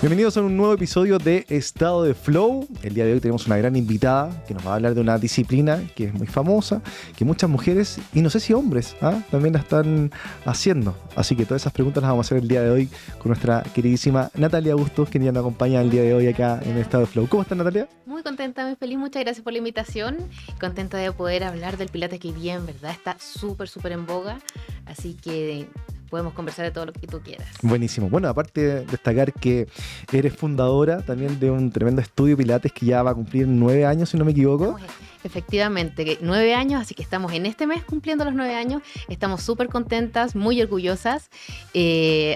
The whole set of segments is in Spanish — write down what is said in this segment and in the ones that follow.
Bienvenidos a un nuevo episodio de Estado de Flow. El día de hoy tenemos una gran invitada que nos va a hablar de una disciplina que es muy famosa, que muchas mujeres, y no sé si hombres, también la están haciendo. Así que todas esas preguntas las vamos a hacer el día de hoy con nuestra queridísima Natalia Bustos, que ya nos acompaña el día de hoy acá en Estado de Flow. ¿Cómo estás, Natalia? Muy contenta, muy feliz, muchas gracias por la invitación. Contenta de poder hablar del Pilates, que hoy día en verdad está súper en boga, así que podemos conversar de todo lo que tú quieras. Buenísimo. Bueno, aparte de destacar que eres fundadora también de un tremendo estudio Pilates que ya va a cumplir 9 años, si no me equivoco. Efectivamente, 9 años, así que estamos en este mes cumpliendo los 9 años. Estamos súper contentas, muy orgullosas.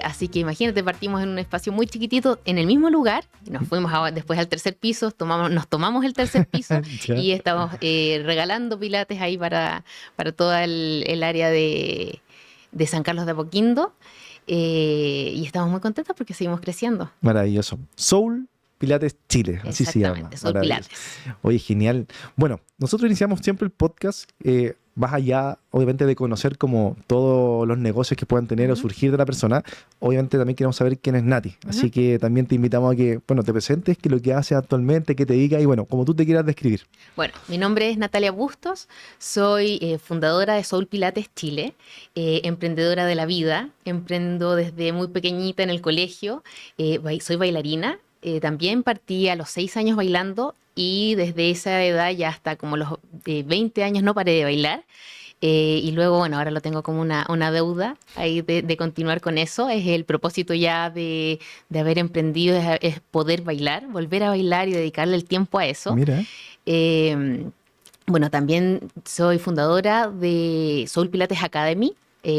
Así que imagínate, partimos en un espacio muy chiquitito, en el mismo lugar. Nos fuimos después al tercer piso, nos tomamos el tercer piso y estamos regalando Pilates ahí para toda el área de San Carlos de Apoquindo. Y estamos muy contentas porque seguimos creciendo. Maravilloso. Soul Pilates Chile, así se llama. Soul Pilates. Oye, genial. Bueno, nosotros iniciamos siempre el podcast más allá, obviamente, de conocer como todos los negocios que puedan tener o surgir de la persona. Obviamente también queremos saber quién es Nati. Así que también te invitamos a que, bueno, te presentes, qué es lo que haces actualmente, qué te dedicas y, bueno, como tú te quieras describir. Bueno, mi nombre es Natalia Bustos, soy fundadora de Soul Pilates Chile, emprendedora de la vida, emprendo desde muy pequeñita en el colegio, soy bailarina. También partí a los 6 años bailando y desde esa edad ya hasta como los 20 años no paré de bailar. Y luego, bueno, ahora lo tengo como una deuda ahí de continuar con eso. Es el propósito ya de haber emprendido, es poder bailar, volver a bailar y dedicarle el tiempo a eso. Mira. Bueno, también soy fundadora de Soul Pilates Academy.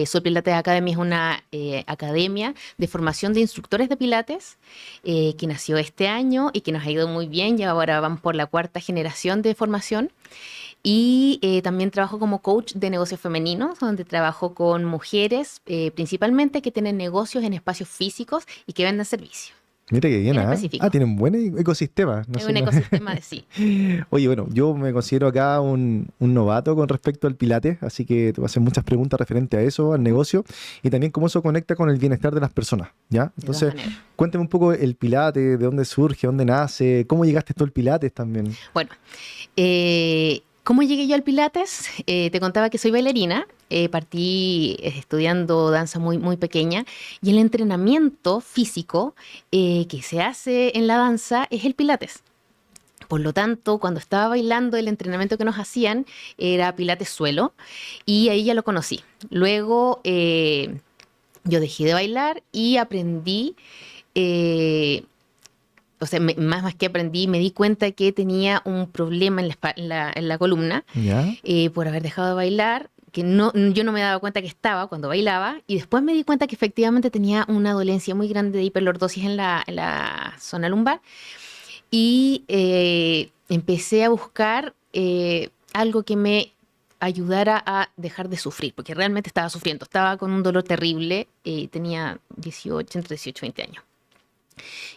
Soul Pilates Academy es una academia de formación de instructores de Pilates que nació este año y que nos ha ido muy bien. Ya ahora vamos por la 4ª generación de formación. Y también trabajo como coach de negocios femeninos, donde trabajo con mujeres principalmente que tienen negocios en espacios físicos y que venden servicios. Mira qué bien, tienen un buen ecosistema. Es un ecosistema de sí. Oye, bueno, yo me considero acá un novato con respecto al Pilates, así que te voy a hacer muchas preguntas referentes a eso, al negocio, y también cómo eso conecta con el bienestar de las personas, ¿ya? Entonces, cuéntame un poco el Pilates, de dónde surge, dónde nace, cómo llegaste tú al Pilates también. Bueno, ¿cómo llegué yo al Pilates? Te contaba que soy bailarina. Partí estudiando danza muy pequeña y el entrenamiento físico que se hace en la danza es el Pilates. Por lo tanto, cuando estaba bailando, el entrenamiento que nos hacían era Pilates suelo y ahí ya lo conocí. Luego yo dejé de bailar y aprendí... O sea, más que aprendí, me di cuenta que tenía un problema en la columna por haber dejado de bailar, que yo no me daba cuenta que estaba cuando bailaba, y después me di cuenta que efectivamente tenía una dolencia muy grande de hiperlordosis en la zona lumbar, y empecé a buscar algo que me ayudara a dejar de sufrir, porque realmente estaba sufriendo, estaba con un dolor terrible, tenía entre 18 y 20 años.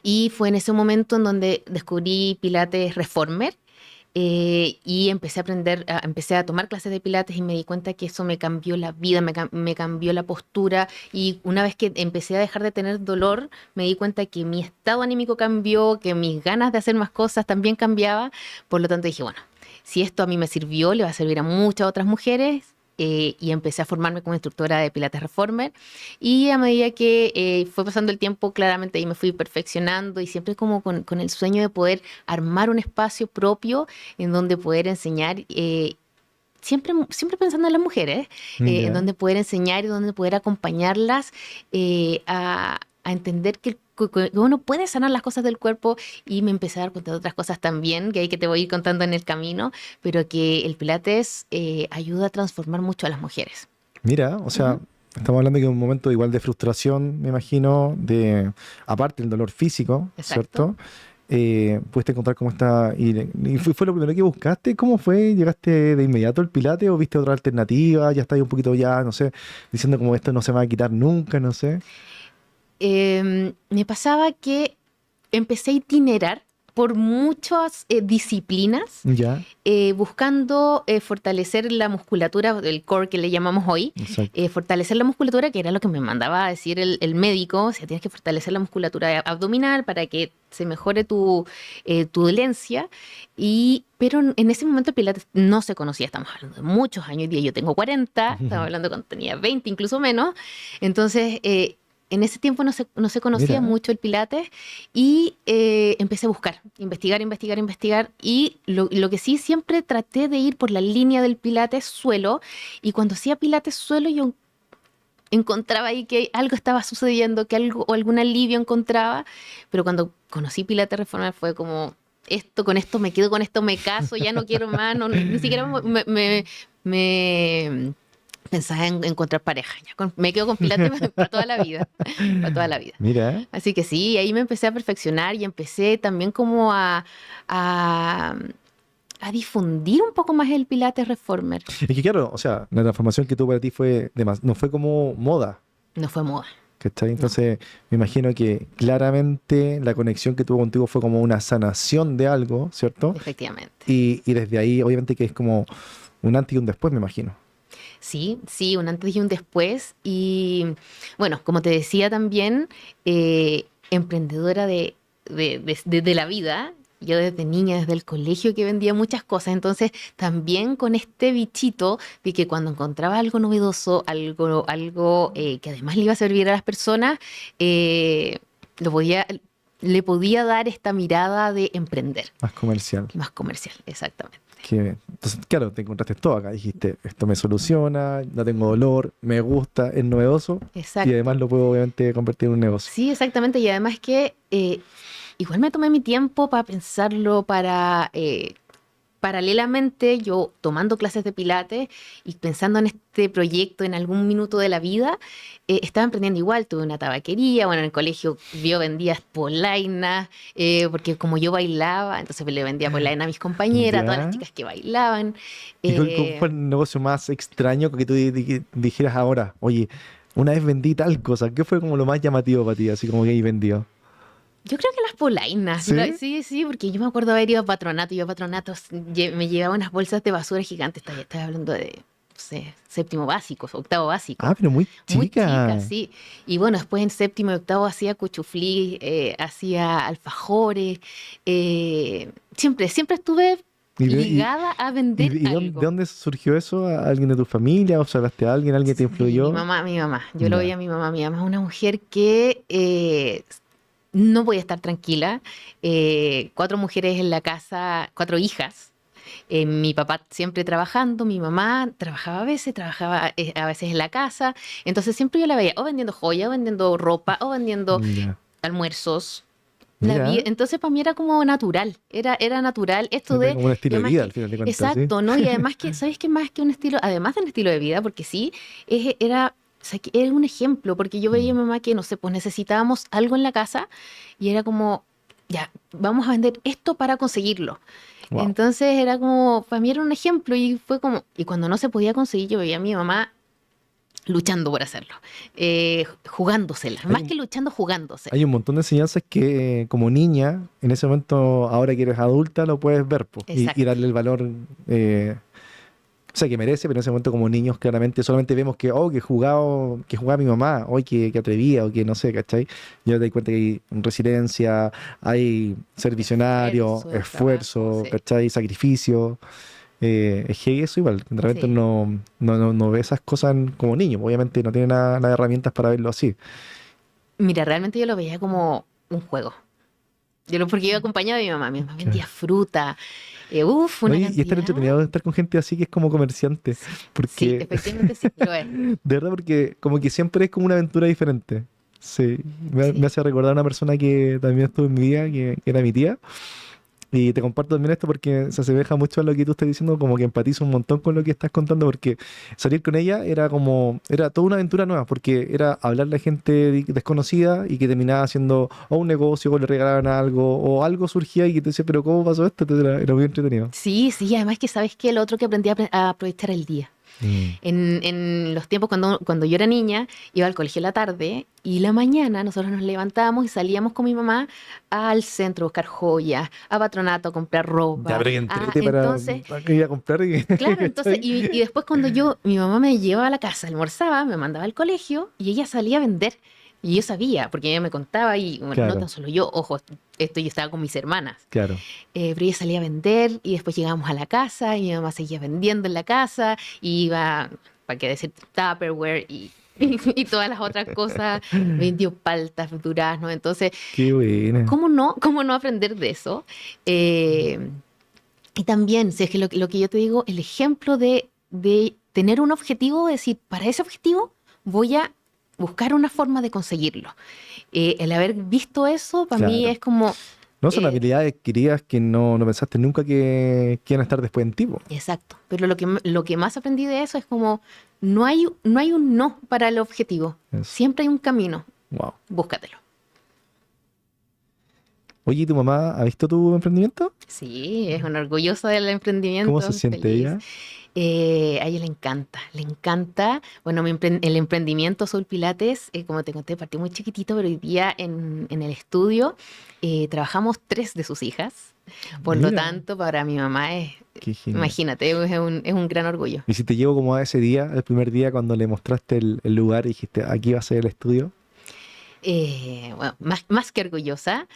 Y fue en ese momento en donde descubrí Pilates Reformer y empecé a tomar clases de Pilates y me di cuenta que eso me cambió la vida, me cambió la postura, y una vez que empecé a dejar de tener dolor, me di cuenta que mi estado anímico cambió, que mis ganas de hacer más cosas también cambiaba. Por lo tanto dije, bueno, si esto a mí me sirvió, le va a servir a muchas otras mujeres. Y empecé a formarme como instructora de Pilates Reformer, y a medida que fue pasando el tiempo, claramente ahí me fui perfeccionando, y siempre como con el sueño de poder armar un espacio propio en donde poder enseñar, siempre pensando en las mujeres, en donde poder enseñar y donde poder acompañarlas a entender que uno puede sanar las cosas del cuerpo, y me empecé a dar cuenta de otras cosas también, que te voy a ir contando en el camino, pero que el Pilates ayuda a transformar mucho a las mujeres. Mira, o sea, estamos hablando de un momento igual de frustración, me imagino, aparte del dolor físico, exacto, ¿cierto? Pudiste encontrar cómo está, y fue lo primero que buscaste. ¿Cómo fue? ¿Llegaste de inmediato al Pilates o viste otra alternativa? Ya estás un poquito no sé, diciendo como esto no se me va a quitar nunca, no sé. Me pasaba que empecé a itinerar por muchas disciplinas, buscando fortalecer la musculatura, el core que le llamamos hoy, fortalecer la musculatura, que era lo que me mandaba a decir el médico, o sea, tienes que fortalecer la musculatura abdominal para que se mejore tu dolencia, pero en ese momento el Pilates no se conocía, estamos hablando de muchos años, yo tengo 40, estamos hablando cuando tenía 20, incluso menos, entonces... en ese tiempo no se conocía mucho el Pilates y empecé a buscar, investigar. Y lo que sí, siempre traté de ir por la línea del Pilates suelo. Y cuando hacía Pilates suelo, yo encontraba ahí que algo estaba sucediendo, que algo o algún alivio encontraba. Pero cuando conocí Pilates Reformer fue como, con esto me quedo, con esto me caso, ya no quiero más, ni siquiera me pensaba en encontrar pareja. Me quedo con Pilates para toda la vida. Para toda la vida. Mira. Así que sí, ahí me empecé a perfeccionar y empecé también como a difundir un poco más el Pilates Reformer. Es que claro, o sea, la transformación que tuvo para ti no fue como moda. No fue moda. ¿Cachai? Entonces, me imagino que claramente la conexión que tuvo contigo fue como una sanación de algo, ¿cierto? Efectivamente. Y desde ahí, obviamente que es como un antes y un después, me imagino. Sí, un antes y un después. Y bueno, como te decía también, emprendedora de la vida. Yo desde niña, desde el colegio que vendía muchas cosas. Entonces también con este bichito de que cuando encontraba algo novedoso, algo que además le iba a servir a las personas, le podía dar esta mirada de emprender. Más comercial. Más comercial, exactamente. Entonces, claro, te encontraste todo acá. Dijiste, esto me soluciona, no tengo dolor, me gusta, es novedoso. Exacto. Y además lo puedo obviamente convertir en un negocio. Sí, exactamente. Y además que igual me tomé mi tiempo para pensarlo, paralelamente yo tomando clases de Pilates y pensando en este proyecto en algún minuto de la vida, estaba emprendiendo igual. Tuve una tabaquería, bueno, en el colegio yo vendía polainas, porque como yo bailaba, entonces le vendía polainas a mis compañeras, a todas las chicas que bailaban. ¿Y cuál fue el negocio más extraño que tú dijeras ahora? Oye, una vez vendí tal cosa. ¿Qué fue como lo más llamativo para ti, así como que ahí vendió? Yo creo que las polainas. ¿Sí? Porque yo me acuerdo haber ido a Patronato. Yo a Patronato me llevaba unas bolsas de basura gigantes. Estoy hablando de, no sé, séptimo básico, octavo básico. Ah, pero muy chica. Muy chica, sí. Y bueno, después en séptimo y octavo hacía cuchuflí, hacía alfajores. Siempre estuve ligada a vender algo. ¿De dónde surgió eso? ¿Alguien de tu familia? ¿Observaste a alguien? ¿Alguien te influyó? Mi mamá. Yo lo veía a mi mamá. Mi mamá es una mujer que... no voy a estar tranquila. 4 mujeres en la casa, 4 hijas. Mi papá siempre trabajando, mi mamá trabajaba a veces en la casa. Entonces siempre yo la veía o vendiendo joya, o vendiendo ropa, o vendiendo almuerzos. Entonces para mí era como natural. Era natural esto de... Como un estilo de vida, al final de cuentas. Exacto, ¿sí? ¿No? Y además que, ¿sabes qué? Más que un estilo, además de un estilo de vida, porque sí, era... O sea, que era un ejemplo, porque yo veía a mi mamá que, no sé, pues necesitábamos algo en la casa y era como, ya, vamos a vender esto para conseguirlo. Wow. Entonces era como, para mí era un ejemplo y fue como, y cuando no se podía conseguir, yo veía a mi mamá luchando por hacerlo, jugándosela, más que luchando, jugándosela. Hay un montón de enseñanzas que como niña, en ese momento, ahora que eres adulta, lo puedes ver y darle el valor... O sea, que merece, pero en ese momento como niños claramente solamente vemos que jugaba mi mamá, hoy que atrevía, o que no sé, ¿cachai? Yo te doy cuenta que hay resiliencia, hay ser visionario, esfuerzo, trabajo, ¿cachai? Sacrificio. Es que eso igual, de repente no ve esas cosas como niño, obviamente no tiene nada de herramientas para verlo así. Mira, realmente yo lo veía como un juego. Porque iba acompañada de mi mamá vendía fruta. Una y estar entretenido de estar con gente así que es como comerciante. Porque... Sí, efectivamente sí, lo es. De verdad, porque como que siempre es como una aventura diferente. Sí, me hace recordar a una persona que también estuvo en mi vida, que era mi tía. Y te comparto también esto porque se asemeja mucho a lo que tú estás diciendo, como que empatizo un montón con lo que estás contando, porque salir con ella era toda una aventura nueva, porque era hablarle a gente desconocida y que terminaba haciendo o un negocio o le regalaban algo o algo surgía y que te decía, pero ¿cómo pasó esto? Entonces era muy entretenido. Sí, además que sabes que lo otro que aprendí a aprovechar el día. En los tiempos cuando yo era niña, iba al colegio en la tarde y la mañana nosotros nos levantábamos y salíamos con mi mamá al centro a buscar joyas, a Patronato a comprar ropa. Ya, pero que entrete para ir a comprar. Claro, entonces, y después cuando mi mamá me llevaba a la casa, almorzaba, me mandaba al colegio y ella salía a vender. Y yo sabía, porque ella me contaba y bueno, Claro. no tan solo yo, ojo, esto yo estaba con mis hermanas. Claro. Pero ella salía a vender y después llegábamos a la casa y mi mamá seguía vendiendo en la casa y iba, para qué decir, Tupperware y todas las otras cosas, vendió paltas, duraznos, entonces, Qué buena. ¿cómo no aprender de eso? Y también, si es que lo que yo te digo, el ejemplo de tener un objetivo, decir, para ese objetivo voy a buscar una forma de conseguirlo. El haber visto eso, para mí es como... No, son habilidades adquiridas que no pensaste nunca que iban a estar después en ti. Exacto. Pero lo que más aprendí de eso es como, no hay un no para el objetivo. Eso. Siempre hay un camino. Wow. Búscatelo. Oye, ¿y tu mamá ha visto tu emprendimiento? Sí, es una orgullosa del emprendimiento. ¿Cómo se siente feliz. ella? A ella le encanta. Bueno, el emprendimiento Soul Pilates, como te conté, partió muy chiquitito, pero hoy día en el estudio trabajamos 3 de sus hijas. Por lo tanto, para mi mamá imagínate, es un gran orgullo. ¿Y si te llevo como a ese día, el primer día, cuando le mostraste el lugar y dijiste, aquí va a ser el estudio? Bueno, más que orgullosa,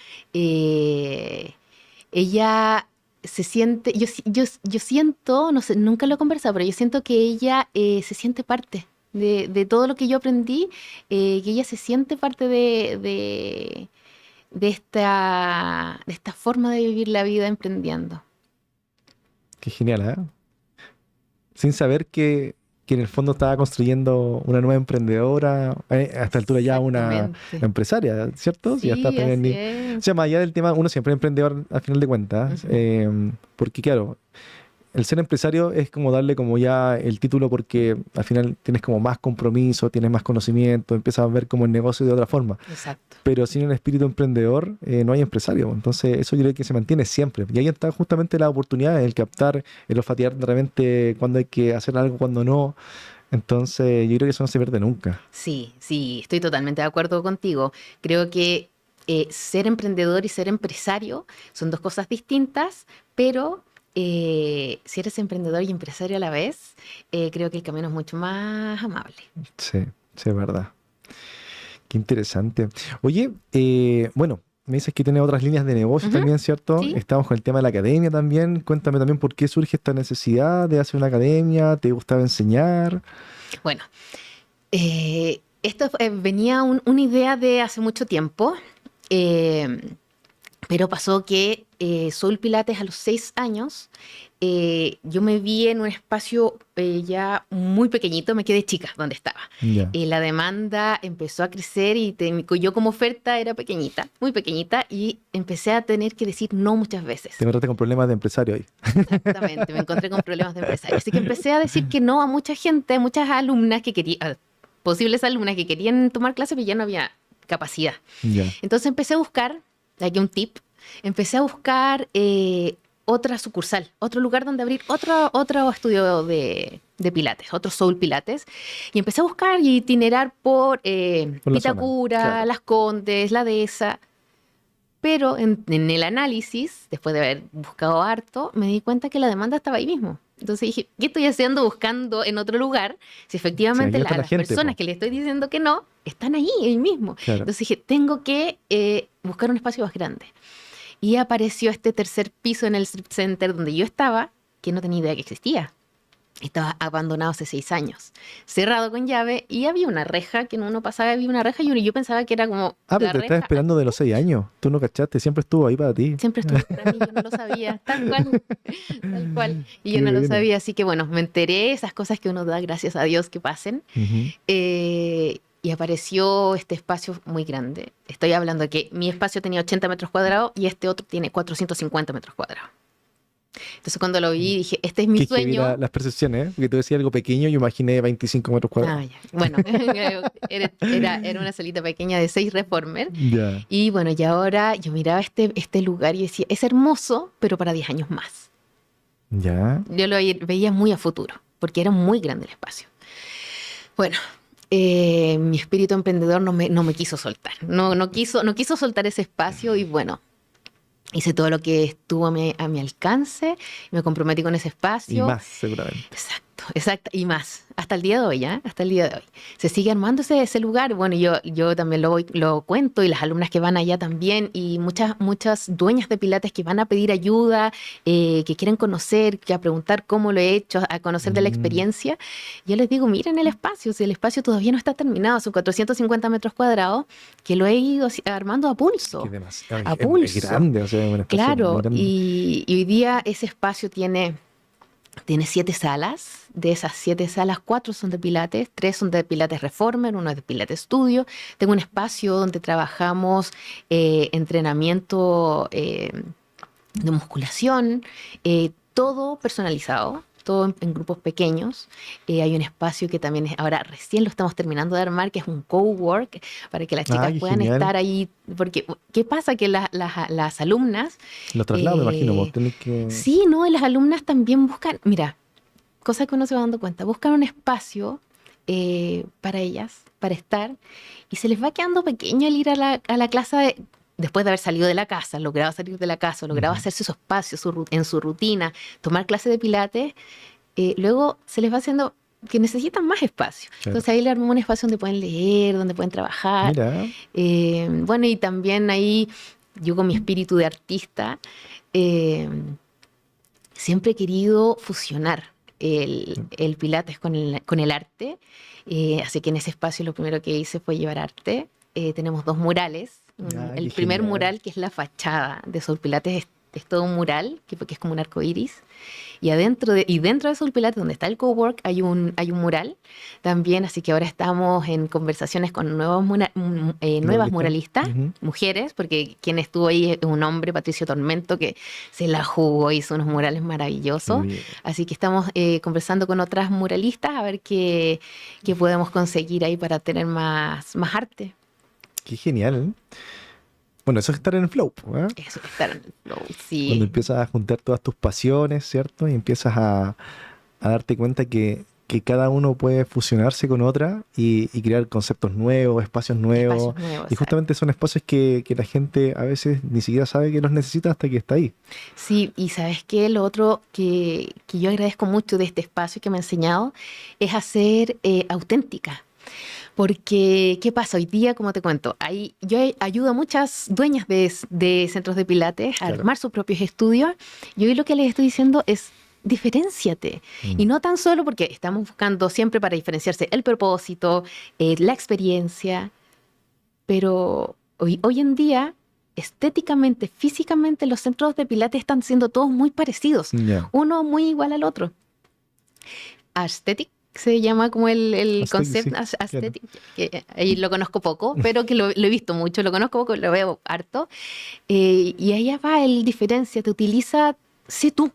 ella se siente, yo siento, no sé, nunca lo he conversado, pero yo siento que ella se siente parte de todo lo que yo aprendí, que ella se siente parte de esta forma de vivir la vida emprendiendo. Qué genial, ¿eh? Sin saber que en el fondo estaba construyendo una nueva emprendedora, a esta altura ya una empresaria, ¿cierto? Sí, Ya está también. O sea, más allá del tema, uno siempre es emprendedor al final de cuentas, porque claro, el ser empresario es como darle como ya el título porque al final tienes como más compromiso, tienes más conocimiento, empiezas a ver como el negocio de otra forma. Exacto. Pero sin el espíritu emprendedor no hay empresario. Entonces eso yo creo que se mantiene siempre. Y ahí está justamente la oportunidad, el captar, el olfatear de repente cuando hay que hacer algo, cuando no. Entonces yo creo que eso no se pierde nunca. Sí, estoy totalmente de acuerdo contigo. Creo que ser emprendedor y ser empresario son 2 cosas distintas, pero si eres emprendedor y empresario a la vez, creo que el camino es mucho más amable. Sí, es verdad. Qué interesante. Oye, bueno, me dices que tiene otras líneas de negocio también, ¿cierto? Sí. Estamos con el tema de la academia también. Cuéntame también por qué surge esta necesidad de hacer una academia. ¿Te gustaba enseñar? Bueno, esto venía una idea de hace mucho tiempo, pero pasó que Soul Pilates a los 6 años, yo me vi en un espacio ya muy pequeñito, me quedé chica donde estaba. Ya. La demanda empezó a crecer y yo como oferta era pequeñita, muy pequeñita, y empecé a tener que decir no muchas veces. Te encontraste con problemas de empresario ahí. Exactamente, me encontré con problemas de empresario. Así que empecé a decir que no a mucha gente, a muchas alumnas que querían, posibles alumnas que querían tomar clases, pero ya no había capacidad. Ya. Entonces empecé a buscar, aquí un tip, empecé a buscar otra sucursal, otro lugar donde abrir otro estudio de Pilates, otro Soul Pilates. Y empecé a buscar y itinerar por Vitacura, claro. Las Condes, La Dehesa. Pero en el análisis, después de haber buscado harto, me di cuenta que la demanda estaba ahí mismo. Entonces dije, ¿qué estoy haciendo buscando en otro lugar? Si efectivamente Sí, aquí está la las gente, personas que le estoy diciendo que no, están ahí mismo. Claro. Entonces dije, tengo que buscar un espacio más grande. Y apareció este tercer piso en el Strip Center donde yo estaba, que no tenía idea que existía. Estaba abandonado hace 6 años, cerrado con llave, y había una reja, que uno pasaba, había una reja, y yo pensaba que era como pero te estás esperando de los 6 años. Tú no cachaste, siempre estuvo ahí para ti. Siempre estuvo para mí, yo no lo sabía, tal cual. Y yo no lo sabía, así que bueno, me enteré, esas cosas que uno da gracias a Dios que pasen. Y apareció este espacio muy grande. Estoy hablando de que mi espacio tenía 80 metros cuadrados y este otro tiene 450 metros cuadrados. Entonces cuando lo vi dije, este es mi sueño. Las percepciones, porque tú decías algo pequeño, yo imaginé 25 metros cuadrados. Ya. Bueno, era una salita pequeña de 6 reformer. Ya. Y bueno, y ahora yo miraba este lugar y decía, es hermoso, pero para 10 años más. Ya. Yo lo veía muy a futuro. porque era muy grande el espacio. Bueno, mi espíritu emprendedor no me quiso soltar, no quiso soltar ese espacio y bueno, hice todo lo que estuvo a mi alcance, me comprometí con ese espacio. Y más, seguramente. Exacto, y más. Hasta el día de hoy, ¿eh? Hasta el día de hoy. Se sigue armando ese lugar. Bueno, yo también lo cuento y las alumnas que van allá también y muchas dueñas de pilates que van a pedir ayuda, que quieren conocer, que a preguntar cómo lo he hecho, a conocer de la experiencia. Yo les digo, miren el espacio, si el espacio todavía no está terminado, son 450 metros cuadrados, que lo he ido armando a pulso. A pulso. Es grande, o sea, un espacio claro, muy grande. Y hoy día ese espacio tiene 7 salas. De esas 7 salas, 4 son de pilates, 3 son de pilates reformer, 1 es de pilates estudio. Tengo un espacio donde trabajamos entrenamiento de musculación, todo personalizado, todo en grupos pequeños. Hay un espacio que también ahora recién lo estamos terminando de armar, que es un cowork, para que las chicas puedan estar ahí. Porque, ¿qué pasa? Que las alumnas... Los traslados, me imagino, vos tenés que... Sí, ¿no? Y las alumnas también buscan... Mira, cosa que uno se va dando cuenta, buscan un espacio para ellas, para estar, y se les va quedando pequeño el ir a la clase después de haber salido de la casa, logrado salir de la casa, logrado hacerse su espacio en su rutina, tomar clase de pilates, luego se les va haciendo que necesitan más espacio. Claro. Entonces ahí le armamos un espacio donde pueden leer, donde pueden trabajar. Mira. Bueno, y también ahí yo con mi espíritu de artista siempre he querido fusionar el pilates con el arte, así que en ese espacio lo primero que hice fue llevar arte. Tenemos 2 murales. El primer mural, que es la fachada de Soul Pilates, es todo un mural, que es como un arco iris. Y dentro de Soul Pilates, donde está el cowork, hay un mural también. Así que ahora estamos en conversaciones con nuevas muralistas, mujeres, porque quien estuvo ahí es un hombre, Patricio Tormento, que se la jugó, hizo unos murales maravillosos. Así que estamos conversando con otras muralistas a ver qué podemos conseguir ahí para tener más arte. Qué genial, ¿eh? Bueno, eso es estar en el flow, ¿eh? Eso es estar en el flow, sí. Cuando empiezas a juntar todas tus pasiones, ¿cierto? Y empiezas a darte cuenta que cada uno puede fusionarse con otra y crear conceptos nuevos, espacios nuevos. Y justamente son espacios que la gente a veces ni siquiera sabe que los necesita hasta que está ahí. Sí, y ¿sabes qué? Lo otro que yo agradezco mucho de este espacio que me ha enseñado es a ser auténtica. Porque, ¿qué pasa? Hoy día, como te cuento, yo ayudo a muchas dueñas de centros de pilates a armar sus propios estudios. Y hoy lo que les estoy diciendo es, diferénciate. Y no tan solo porque estamos buscando siempre para diferenciarse el propósito, la experiencia, pero hoy en día, estéticamente, físicamente, los centros de pilates están siendo todos muy parecidos. Uno muy igual al otro. Aesthetic se llama como el concepto aesthetic, que ahí lo conozco poco, pero que lo he visto mucho, lo conozco poco, lo veo harto. Y allá va el diferencia, te utiliza, sé tú.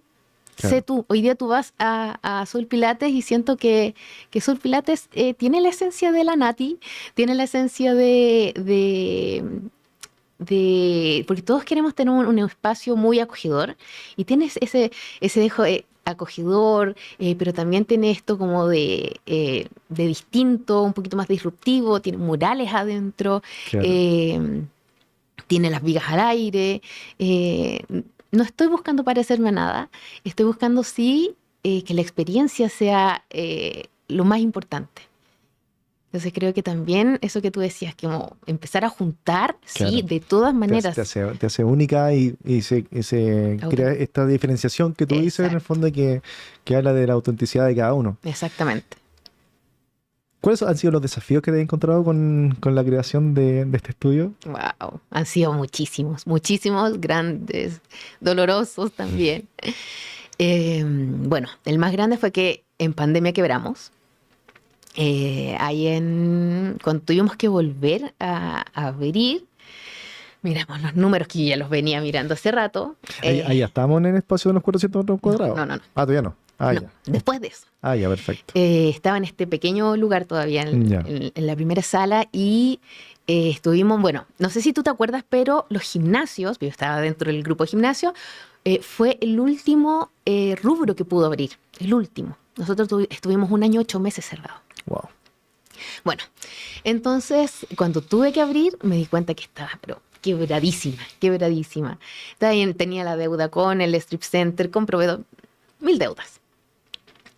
Sé tú. Hoy día tú vas a Soul Pilates y siento que Soul Pilates tiene la esencia de la Nati, tiene la esencia porque todos queremos tener un espacio muy acogedor y tienes ese dejo acogedor, pero también tiene esto como de distinto, un poquito más disruptivo, tiene murales adentro, claro. Tiene las vigas al aire. No estoy buscando parecerme a nada, estoy buscando sí que la experiencia sea lo más importante. Entonces creo que también eso que tú decías, que como empezar a juntar, claro. Sí, de todas maneras. Te hace única y se crea esta diferenciación que tú dices en el fondo que habla de la autenticidad de cada uno. Exactamente. ¿Cuáles han sido los desafíos que te has encontrado con la creación de este estudio? Wow, han sido muchísimos, grandes, dolorosos también. Bueno, el más grande fue que en pandemia quebramos. Cuando tuvimos que volver a abrir, miramos los números que yo ya los venía mirando hace rato. Ahí ya estamos en el espacio de los 400 metros cuadrados. No. Todavía no. No, ya. Después de eso. Ya, perfecto. Estaba en este pequeño lugar todavía, en la primera sala, y estuvimos, bueno, no sé si tú te acuerdas, pero los gimnasios, yo estaba dentro del grupo de gimnasio, fue el último rubro que pudo abrir, el último. Nosotros estuvimos 1 año 8 meses cerrados. Wow. Bueno, entonces cuando tuve que abrir me di cuenta que estaba, pero quebradísima. También tenía la deuda con el strip center, con proveedor, 1000 deudas.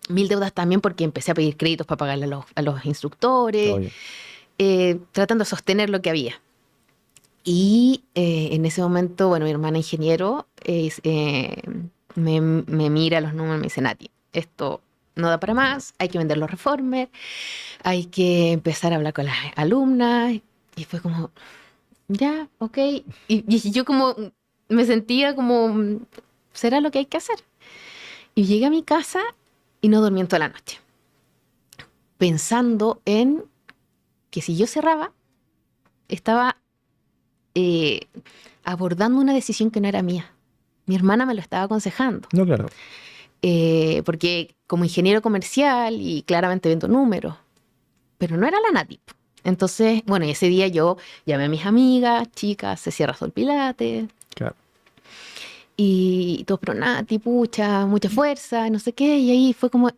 1000 deudas también porque empecé a pedir créditos para pagarle a los instructores, tratando de sostener lo que había. Y en ese momento, bueno, mi hermana ingeniero me mira los números y me dice, Nati, esto no da para más, hay que vender los reformers, hay que empezar a hablar con las alumnas. Y fue como, ya, ok. Y yo como me sentía como, ¿será lo que hay que hacer? Y llegué a mi casa y no dormí en toda la noche, pensando en que si yo cerraba, estaba abordando una decisión que no era mía. Mi hermana me lo estaba aconsejando. No, claro. Porque como ingeniero comercial y claramente vendo números, pero no era la Nati. Entonces, bueno, y ese día yo llamé a mis amigas, chicas, se cierra Sol Pilates. Claro. Y todo, pero Nati, pucha, mucha fuerza, no sé qué. Y ahí fue como,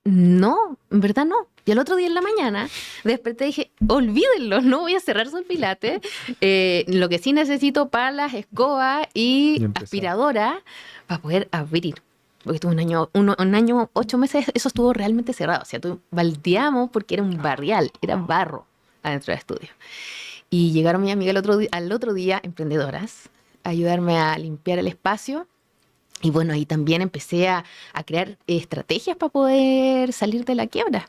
no, en verdad no. Y al otro día en la mañana desperté y dije, olvídenlo, no voy a cerrar Sol Pilates. Lo que sí necesito palas, escoba y aspiradora para poder abrir. Porque estuve un año, 8 meses, eso estuvo realmente cerrado. O sea, baldeamos porque era un barrial, era barro adentro del estudio. Y llegaron mi amiga al otro día, emprendedoras, a ayudarme a limpiar el espacio. Y bueno, ahí también empecé a crear estrategias para poder salir de la quiebra.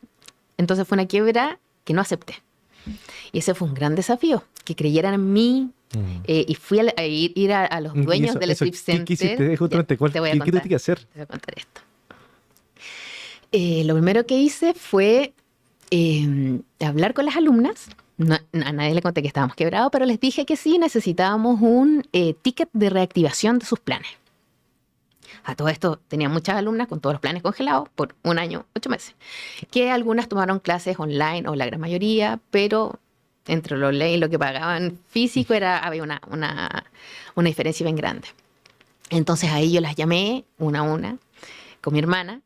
Entonces fue una quiebra que no acepté. Y ese fue un gran desafío, que creyeran en mí. Y fui a ir a los dueños del strip center. ¿Qué hiciste? Justamente, ¿Qué tuviste que hacer? Te voy a contar esto. Lo primero que hice fue hablar con las alumnas. No, a nadie le conté que estábamos quebrados, pero les dije que sí necesitábamos un ticket de reactivación de sus planes. A todo esto tenía muchas alumnas con todos los planes congelados por 1 año, 8 meses. Que algunas tomaron clases online, o la gran mayoría, pero entre lo online y lo que pagaban físico había una diferencia bien grande. Entonces ahí yo las llamé una a una con mi hermana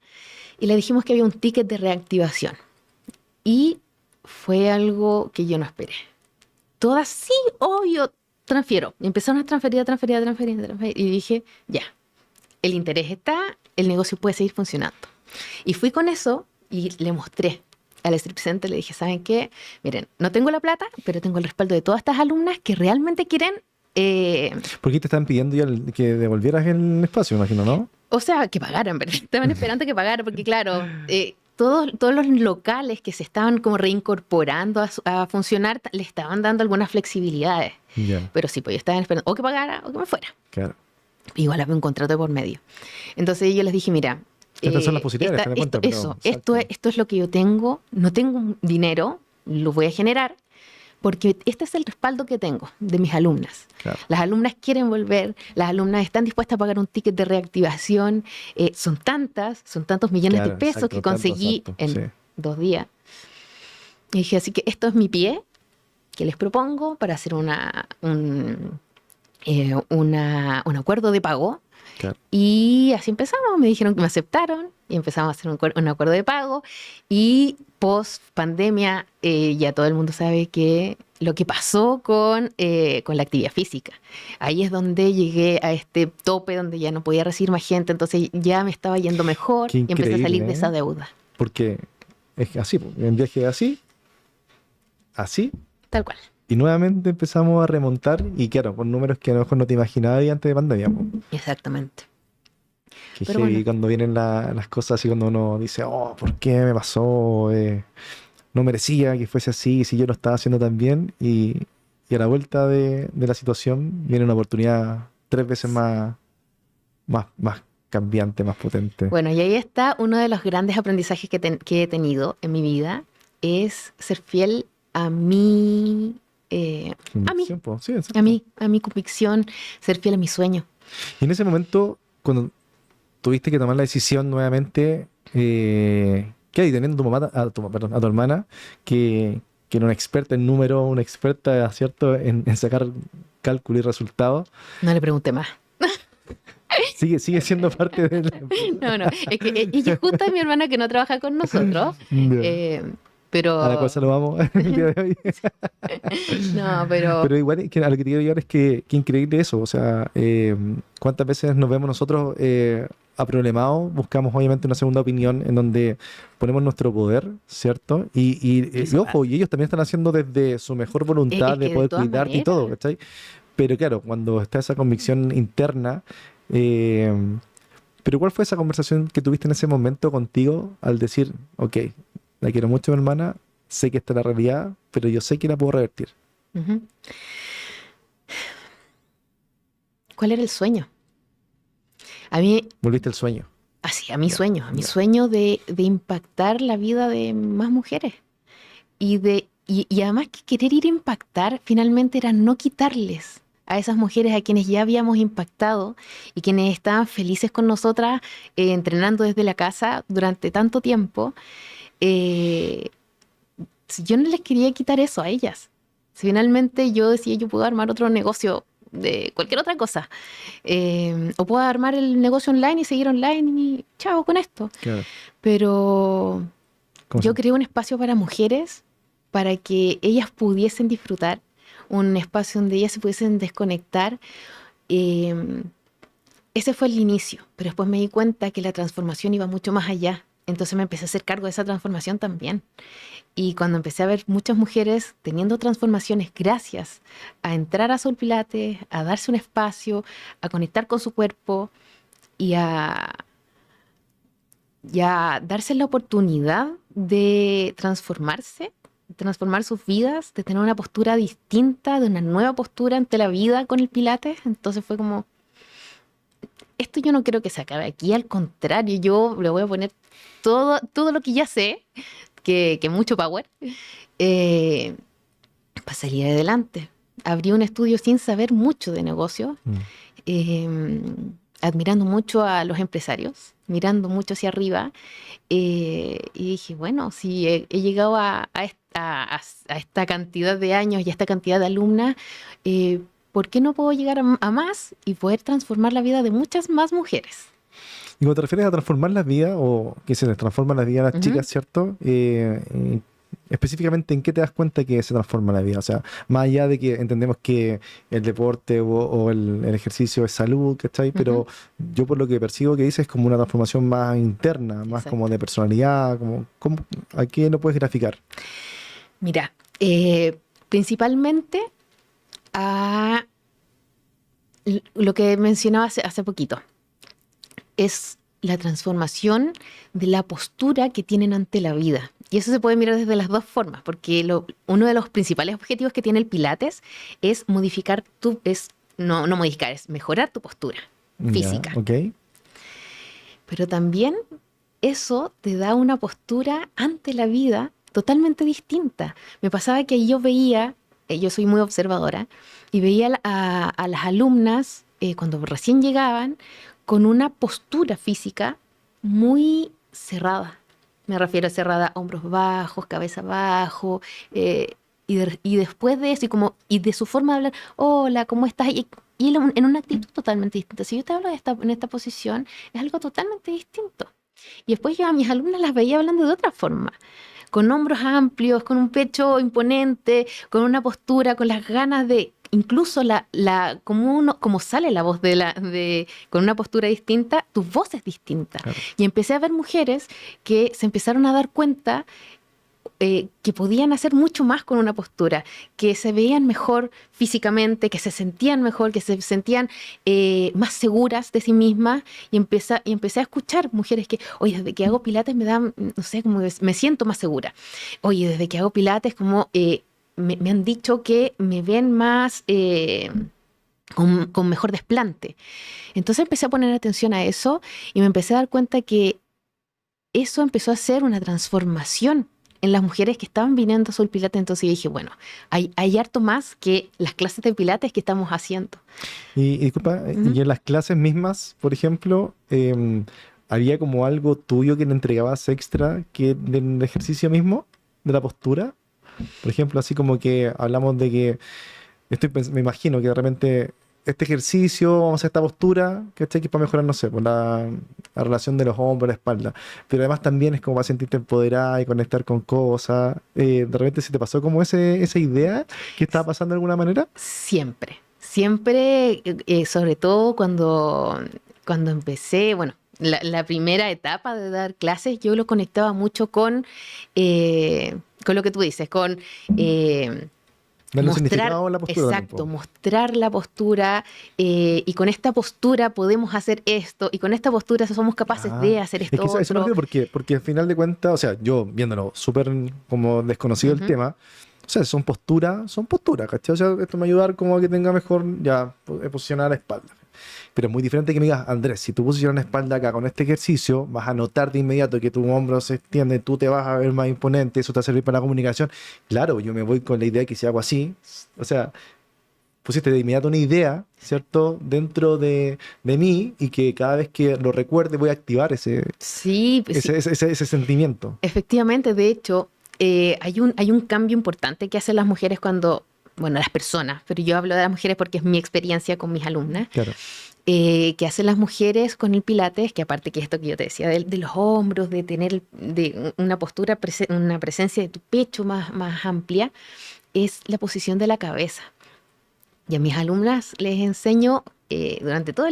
y le dijimos que había un ticket de reactivación. Y fue algo que yo no esperé. Todas, sí, obvio, transfiero. Y empezaron a transferir. Y dije, ya, el interés está, el negocio puede seguir funcionando. Y fui con eso y le mostré al strip center, le dije, ¿saben qué? Miren, no tengo la plata, pero tengo el respaldo de todas estas alumnas que realmente quieren... ¿Por qué te están pidiendo ya que devolvieras el espacio, me imagino, no? O sea, que pagaran, ¿verdad? Estaban esperando que pagaran, porque claro, todos los locales que se estaban como reincorporando a funcionar, le estaban dando algunas flexibilidades. Yeah. Pero sí, pues ellos estaban esperando o que pagara o que me fuera. Claro. Igual había un contrato de por medio. Entonces yo les dije, mira... Estas son las posibilidades, esto es lo que yo tengo, no tengo dinero, lo voy a generar, porque este es el respaldo que tengo de mis alumnas. Claro. Las alumnas quieren volver, las alumnas están dispuestas a pagar un ticket de reactivación, son tantos millones de pesos que conseguí en 2 días. Y dije, así que esto es mi pie que les propongo para hacer un acuerdo de pago. Claro. Y así empezamos, me dijeron que me aceptaron y empezamos a hacer un acuerdo de pago. Y post pandemia ya todo el mundo sabe que lo que pasó con la actividad física. Ahí es donde llegué a este tope donde ya no podía recibir más gente, entonces ya me estaba yendo mejor y empecé a salir de esa deuda. Porque es así, en viaje así, tal cual. Y nuevamente empezamos a remontar, y claro, con números que a lo mejor no te imaginabas antes de pandemia. Exactamente. Que heavy, bueno, cuando vienen las cosas así, cuando uno dice, oh, ¿por qué me pasó? No merecía que fuese así, si yo lo estaba haciendo tan bien. Y a la vuelta de la situación viene una oportunidad 3 veces más cambiante, más potente. Bueno, y ahí está uno de los grandes aprendizajes que he tenido en mi vida, es ser fiel a mi... a mi convicción, ser fiel a mi sueño. Y en ese momento, cuando tuviste que tomar la decisión nuevamente, ¿qué hay teniendo a tu hermana, que era una experta en números, una experta, ¿cierto?, en sacar cálculo y resultados? No le pregunté más. sigue siendo parte de la empresa. No, es que ella justo es mi hermana que no trabaja con nosotros, pero... A la cual saludamos el día de hoy. No, pero... Pero igual a lo que te quiero llegar es que increíble eso. O sea, cuántas veces nos vemos nosotros aproblemados, buscamos obviamente una segunda opinión en donde ponemos nuestro poder, ¿cierto? Y ojo, y ellos también están haciendo desde su mejor voluntad de poder cuidarte y todo, ¿cachai? Pero claro, cuando está esa convicción interna, pero ¿cuál fue esa conversación que tuviste en ese momento contigo al decir, ok, la quiero mucho, mi hermana, sé que esta es la realidad, pero yo sé que la puedo revertir? Uh-huh. ¿Cuál era el sueño? A mí... Volviste al sueño. Así, a mi sueño de impactar la vida de más mujeres. Y además que querer ir a impactar finalmente era no quitarles a esas mujeres a quienes ya habíamos impactado y quienes estaban felices con nosotras entrenando desde la casa durante tanto tiempo. Yo no les quería quitar eso a ellas. Finalmente yo decía, yo puedo armar otro negocio de cualquier otra cosa. O puedo armar el negocio online y seguir online y chao con esto. Claro. Pero yo creé un espacio para mujeres para que ellas pudiesen disfrutar, un espacio donde ellas se pudiesen desconectar. Ese fue el inicio, pero después me di cuenta que la transformación iba mucho más allá. Entonces me empecé a hacer cargo de esa transformación también. Y cuando empecé a ver muchas mujeres teniendo transformaciones gracias a entrar a Soul Pilates, a darse un espacio, a conectar con su cuerpo y a darse la oportunidad de transformarse, de transformar sus vidas, de tener una postura distinta, de una nueva postura ante la vida con el Pilates. Entonces fue como, esto yo no quiero que se acabe aquí, al contrario, yo le voy a poner todo lo que ya sé, que mucho power, para salir adelante. Abrí un estudio sin saber mucho de negocio, admirando mucho a los empresarios, mirando mucho hacia arriba, y dije, bueno, si he llegado a esta cantidad de años y a esta cantidad de alumnas, ¿por qué no puedo llegar a más y poder transformar la vida de muchas más mujeres? Y cuando te refieres a transformar la vida, o que se les transforma la vida a las chicas, ¿cierto? Específicamente, ¿en qué te das cuenta que se transforma la vida? O sea, más allá de que entendemos que el deporte o el ejercicio es salud, ¿cachai? Pero yo por lo que percibo que dices es como una transformación más interna, más como de personalidad, ¿a qué lo puedes graficar? Mira, principalmente a lo que mencionaba hace poquito. Es la transformación de la postura que tienen ante la vida. Y eso se puede mirar desde las dos formas, porque uno de los principales objetivos que tiene el Pilates es modificar es mejorar tu postura física. Okay. Pero también eso te da una postura ante la vida totalmente distinta. Me pasaba que yo veía, yo soy muy observadora, y veía a las alumnas cuando recién llegaban, con una postura física muy cerrada. Me refiero a cerrada, hombros bajos, cabeza abajo, y después de eso, y de su forma de hablar, hola, ¿cómo estás? Y en una actitud totalmente distinta. Si yo te hablo en esta posición, es algo totalmente distinto. Y después yo a mis alumnas las veía hablando de otra forma, con hombros amplios, con un pecho imponente, con una postura, con las ganas de... Incluso como sale la voz con una postura distinta, tu voz es distinta. Claro. Y empecé a ver mujeres que se empezaron a dar cuenta que podían hacer mucho más con una postura, que se veían mejor físicamente, que se sentían mejor, que se sentían más seguras de sí mismas. Y empecé a escuchar mujeres que, oye, desde que hago pilates me siento más segura. Oye, desde que hago pilates como... Me han dicho que me ven más con mejor desplante. Entonces empecé a poner atención a eso y me empecé a dar cuenta que eso empezó a ser una transformación en las mujeres que estaban viniendo a Soul Pilates. Entonces dije, bueno, hay harto más que las clases de Pilates que estamos haciendo. Y disculpa, y en las clases mismas, por ejemplo, ¿había como algo tuyo que le entregabas extra que del ejercicio mismo, de la postura? Por ejemplo, así como que hablamos de que me imagino que de repente este ejercicio, vamos a hacer esta postura, ¿cachai? Que es para mejorar, no sé, pues la relación de los hombros, la espalda. Pero además también es como para sentirte empoderada y conectar con cosas. De repente, ¿se te pasó como esa idea que estaba pasando de alguna manera? Siempre, siempre, sobre todo cuando empecé, bueno, la primera etapa de dar clases, yo lo conectaba mucho con lo que tú dices, con Darle un mostrar, significado a la postura también, exacto, po. mostrar la postura, y con esta postura podemos hacer esto, y con esta postura somos capaces Ah, de hacer es esto que eso me otro. refiero porque al final de cuentas, o sea, yo viéndolo súper como desconocido el Ujú. tema, o sea, son posturas, ¿cachai? O sea, esto me va a ayudar como a que tenga mejor, ya, posicionar la espalda. Pero es muy diferente que me digas, Andrés, si tú posicionas la espalda acá con este ejercicio, vas a notar de inmediato que tu hombro se extiende, tú te vas a ver más imponente, eso te va a servir para la comunicación. Claro, yo me voy con la idea que si hago así, o sea, pusiste de inmediato una idea, ¿cierto? Dentro de mí y que cada vez que lo recuerde voy a activar Sí, pues sí, ese sentimiento. efectivamente, de hecho, hay un cambio importante que hacen las mujeres cuando, bueno, las personas, pero yo hablo de las mujeres porque es mi experiencia con mis alumnas, Claro. que hacen las mujeres con el pilates, que aparte que esto que yo te decía, de los hombros, de tener una postura, una presencia de tu pecho más amplia, es la posición de la cabeza. Y a mis alumnas les enseño durante toda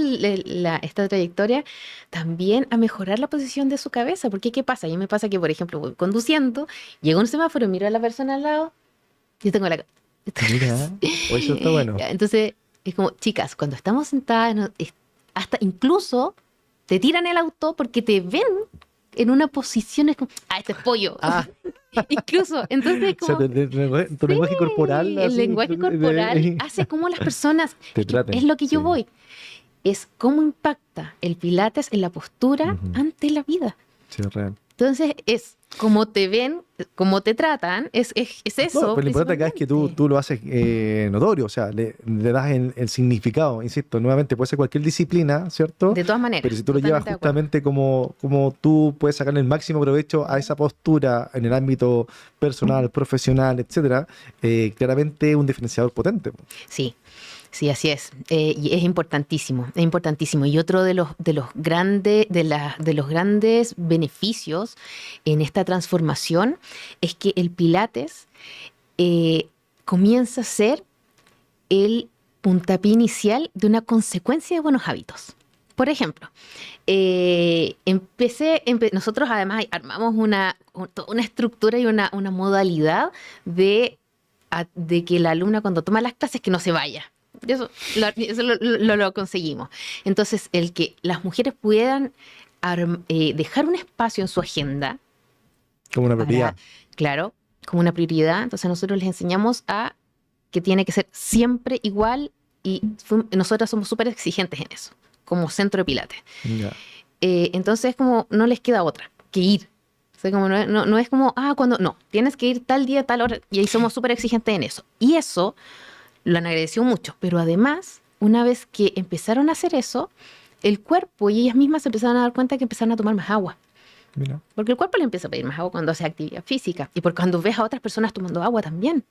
esta trayectoria también a mejorar la posición de su cabeza. Porque ¿qué pasa? A mí me pasa que, por ejemplo, voy conduciendo, llego a un semáforo, miro a la persona al lado, yo tengo la... Mira, o eso está bueno. Ya, entonces, es como, chicas, cuando estamos sentadas, hasta incluso te tiran el auto porque te ven en una posición, es como, este es pollo. Ah, Incluso, entonces, o sea, como, tu sí, lenguaje corporal, el así, lenguaje corporal hace como las personas, te es que es traten. lo que yo Sí. voy, es cómo impacta el Pilates en la postura Ujú. ante la vida. Sí, es real. Entonces, es cómo te ven, cómo te tratan, es No, eso pero lo importante acá es que principalmente. tú lo haces notorio, o sea, le das el significado, insisto, nuevamente puede ser cualquier disciplina, ¿cierto? De todas maneras, Pero si tú lo llevas totalmente de acuerdo. justamente como tú puedes sacarle el máximo provecho a esa postura en el ámbito personal, profesional, etcétera, claramente un diferenciador potente, po. Sí, sí, así es. Y es importantísimo, es importantísimo. Y otro de los grandes beneficios en esta transformación es que el Pilates comienza a ser el puntapié inicial de una consecuencia de buenos hábitos. Por ejemplo, nosotros además armamos toda una estructura y una modalidad de que la alumna cuando toma las clases que no se vaya. Eso lo conseguimos. Entonces, el que las mujeres puedan dejar un espacio en su agenda Como una para, prioridad. claro, como una prioridad, entonces nosotros les enseñamos a que tiene que ser siempre igual y nosotras somos súper exigentes en eso, como centro de Pilates. Ya. Entonces, como no les queda otra que ir. O sea, como no es como, no, tienes que ir tal día, tal hora, y ahí somos súper exigentes en eso. Y eso lo han agradecido mucho, pero además, una vez que empezaron a hacer eso, el cuerpo y ellas mismas se empezaron a dar cuenta que empezaron a tomar más agua. Mira. Porque el cuerpo le empieza a pedir más agua cuando hace actividad física y porque cuando ves a otras personas tomando agua también.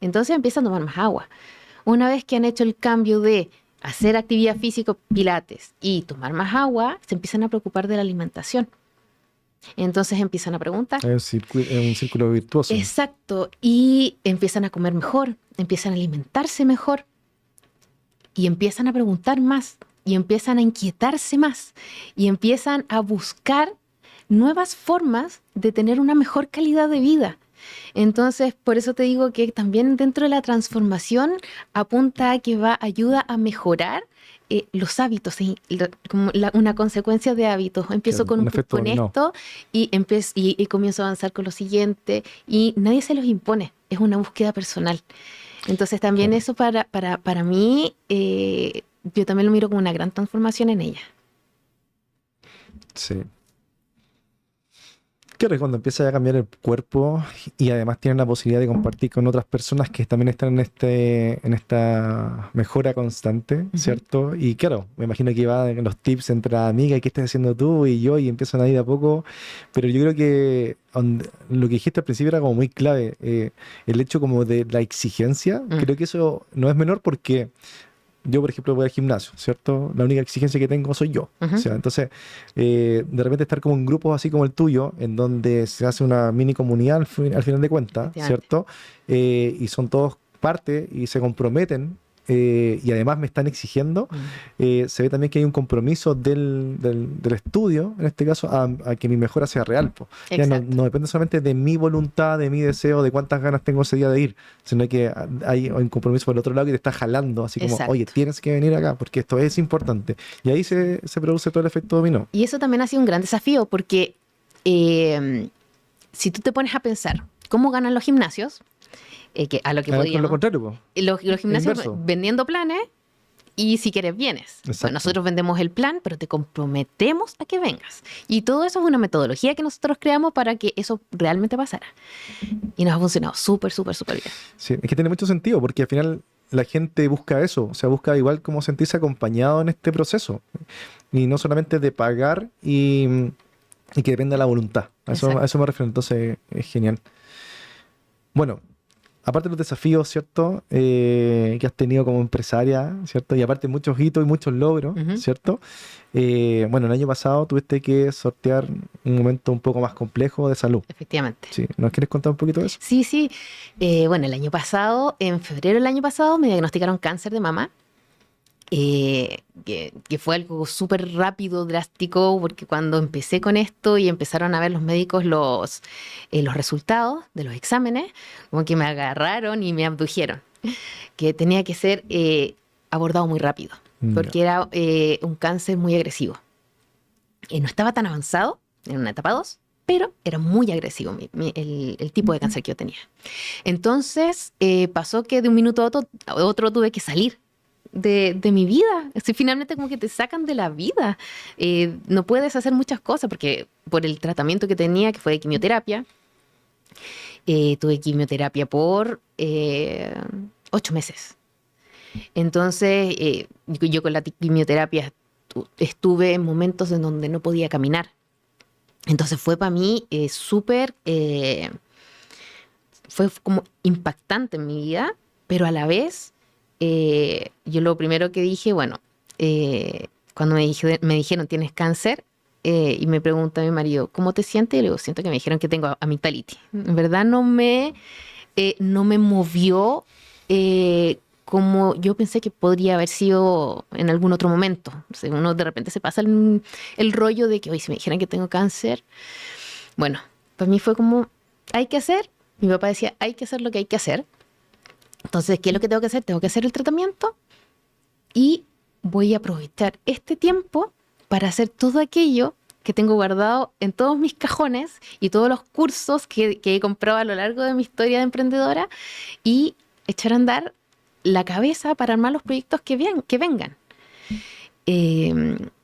Entonces empiezan a tomar más agua. Una vez que han hecho el cambio de hacer actividad física, pilates y tomar más agua, se empiezan a preocupar de la alimentación. Entonces empiezan a preguntar. Es un círculo virtuoso. Exacto. Y empiezan a comer mejor, empiezan a alimentarse mejor y empiezan a preguntar más y empiezan a inquietarse más y empiezan a buscar nuevas formas de tener una mejor calidad de vida. Entonces, por eso te digo que también dentro de la transformación apunta a que ayuda a mejorar los hábitos, ¿sí? Como una consecuencia de hábitos. Empiezo Claro, un efecto con dominó. esto y comienzo a avanzar con lo siguiente y nadie se los impone, es una búsqueda personal. Entonces también Claro. eso para mí, yo también lo miro como una gran transformación en ella. Sí. Claro, es cuando empieza a cambiar el cuerpo y además tienen la posibilidad de compartir con otras personas que también están en esta mejora constante, Ujú. ¿cierto? Y claro, me imagino que va en los tips entre las amigas, ¿qué estás haciendo tú y yo? Y empiezan a ir de a poco. Pero yo creo que lo que dijiste al principio era como muy clave. El hecho como de la exigencia, Mm. creo que eso no es menor porque yo, por ejemplo, voy al gimnasio, ¿cierto? La única exigencia que tengo soy yo. Ujú. O sea, entonces, de repente estar como en grupos así como el tuyo, en donde se hace una mini comunidad al final de cuentas, Efectivamente. ¿cierto? Y son todos parte y se comprometen. Y además me están exigiendo, se ve también que hay un compromiso del estudio, en este caso, a que mi mejora sea real, po. Ya no, Exacto. no depende solamente de mi voluntad, de mi deseo, de cuántas ganas tengo ese día de ir, sino que hay un compromiso por el otro lado que te está jalando, así como, oye, Exacto. tienes que venir acá porque esto es importante. Y ahí se produce todo el efecto dominó. Y eso también ha sido un gran desafío porque si tú te pones a pensar cómo ganan los gimnasios, que a lo que Con lo podíamos, contrario, po, los el gimnasios inverso. vendiendo planes y si quieres vienes. Bueno, Exacto. nosotros vendemos el plan, pero te comprometemos a que vengas. Y todo eso es una metodología que nosotros creamos para que eso realmente pasara. Y nos ha funcionado súper, súper, súper bien. Sí, es que tiene mucho sentido porque al final la gente busca eso, o sea, busca igual como sentirse acompañado en este proceso y no solamente de pagar y que dependa de la voluntad. A Exacto. eso me refiero, entonces es genial. Bueno, aparte de los desafíos, ¿cierto? Que has tenido como empresaria, ¿cierto? Y aparte muchos hitos y muchos logros, Ujú. ¿cierto? Bueno, el año pasado tuviste que sortear un momento un poco más complejo de salud. Efectivamente. Sí, ¿nos quieres contar un poquito de eso? Sí, sí. Bueno, el año pasado, en febrero del año pasado, me diagnosticaron cáncer de mama. Que fue algo súper rápido, drástico, porque cuando empecé con esto y empezaron a ver los médicos los resultados de los exámenes, como que me agarraron y me abdujeron, que tenía que ser abordado muy rápido, Ya. porque era un cáncer muy agresivo. No estaba tan avanzado, en una etapa 2, pero era muy agresivo el tipo de cáncer que yo tenía. Entonces pasó que de un minuto a otro tuve que salir de mi vida. Finalmente como que te sacan de la vida. No puedes hacer muchas cosas porque por el tratamiento que tenía, que fue de quimioterapia, tuve quimioterapia por 8 meses. Entonces yo con la quimioterapia estuve en momentos en donde no podía caminar. Entonces fue para mí fue como impactante en mi vida, pero a la vez yo lo primero que dije, bueno, cuando me dijeron tienes cáncer, y me pregunta mi marido, ¿cómo te sientes? Y le digo, siento que me dijeron que tengo amigdalitis. En verdad no me movió como yo pensé que podría haber sido en algún otro momento. O sea, uno de repente se pasa el rollo de que, hoy si me dijeran que tengo cáncer, bueno, para mí fue como, hay que hacer. Mi papá decía, hay que hacer lo que hay que hacer. Entonces, ¿qué es lo que tengo que hacer? Tengo que hacer el tratamiento y voy a aprovechar este tiempo para hacer todo aquello que tengo guardado en todos mis cajones y todos los cursos que he comprado a lo largo de mi historia de emprendedora y echar a andar la cabeza para armar los proyectos que vengan.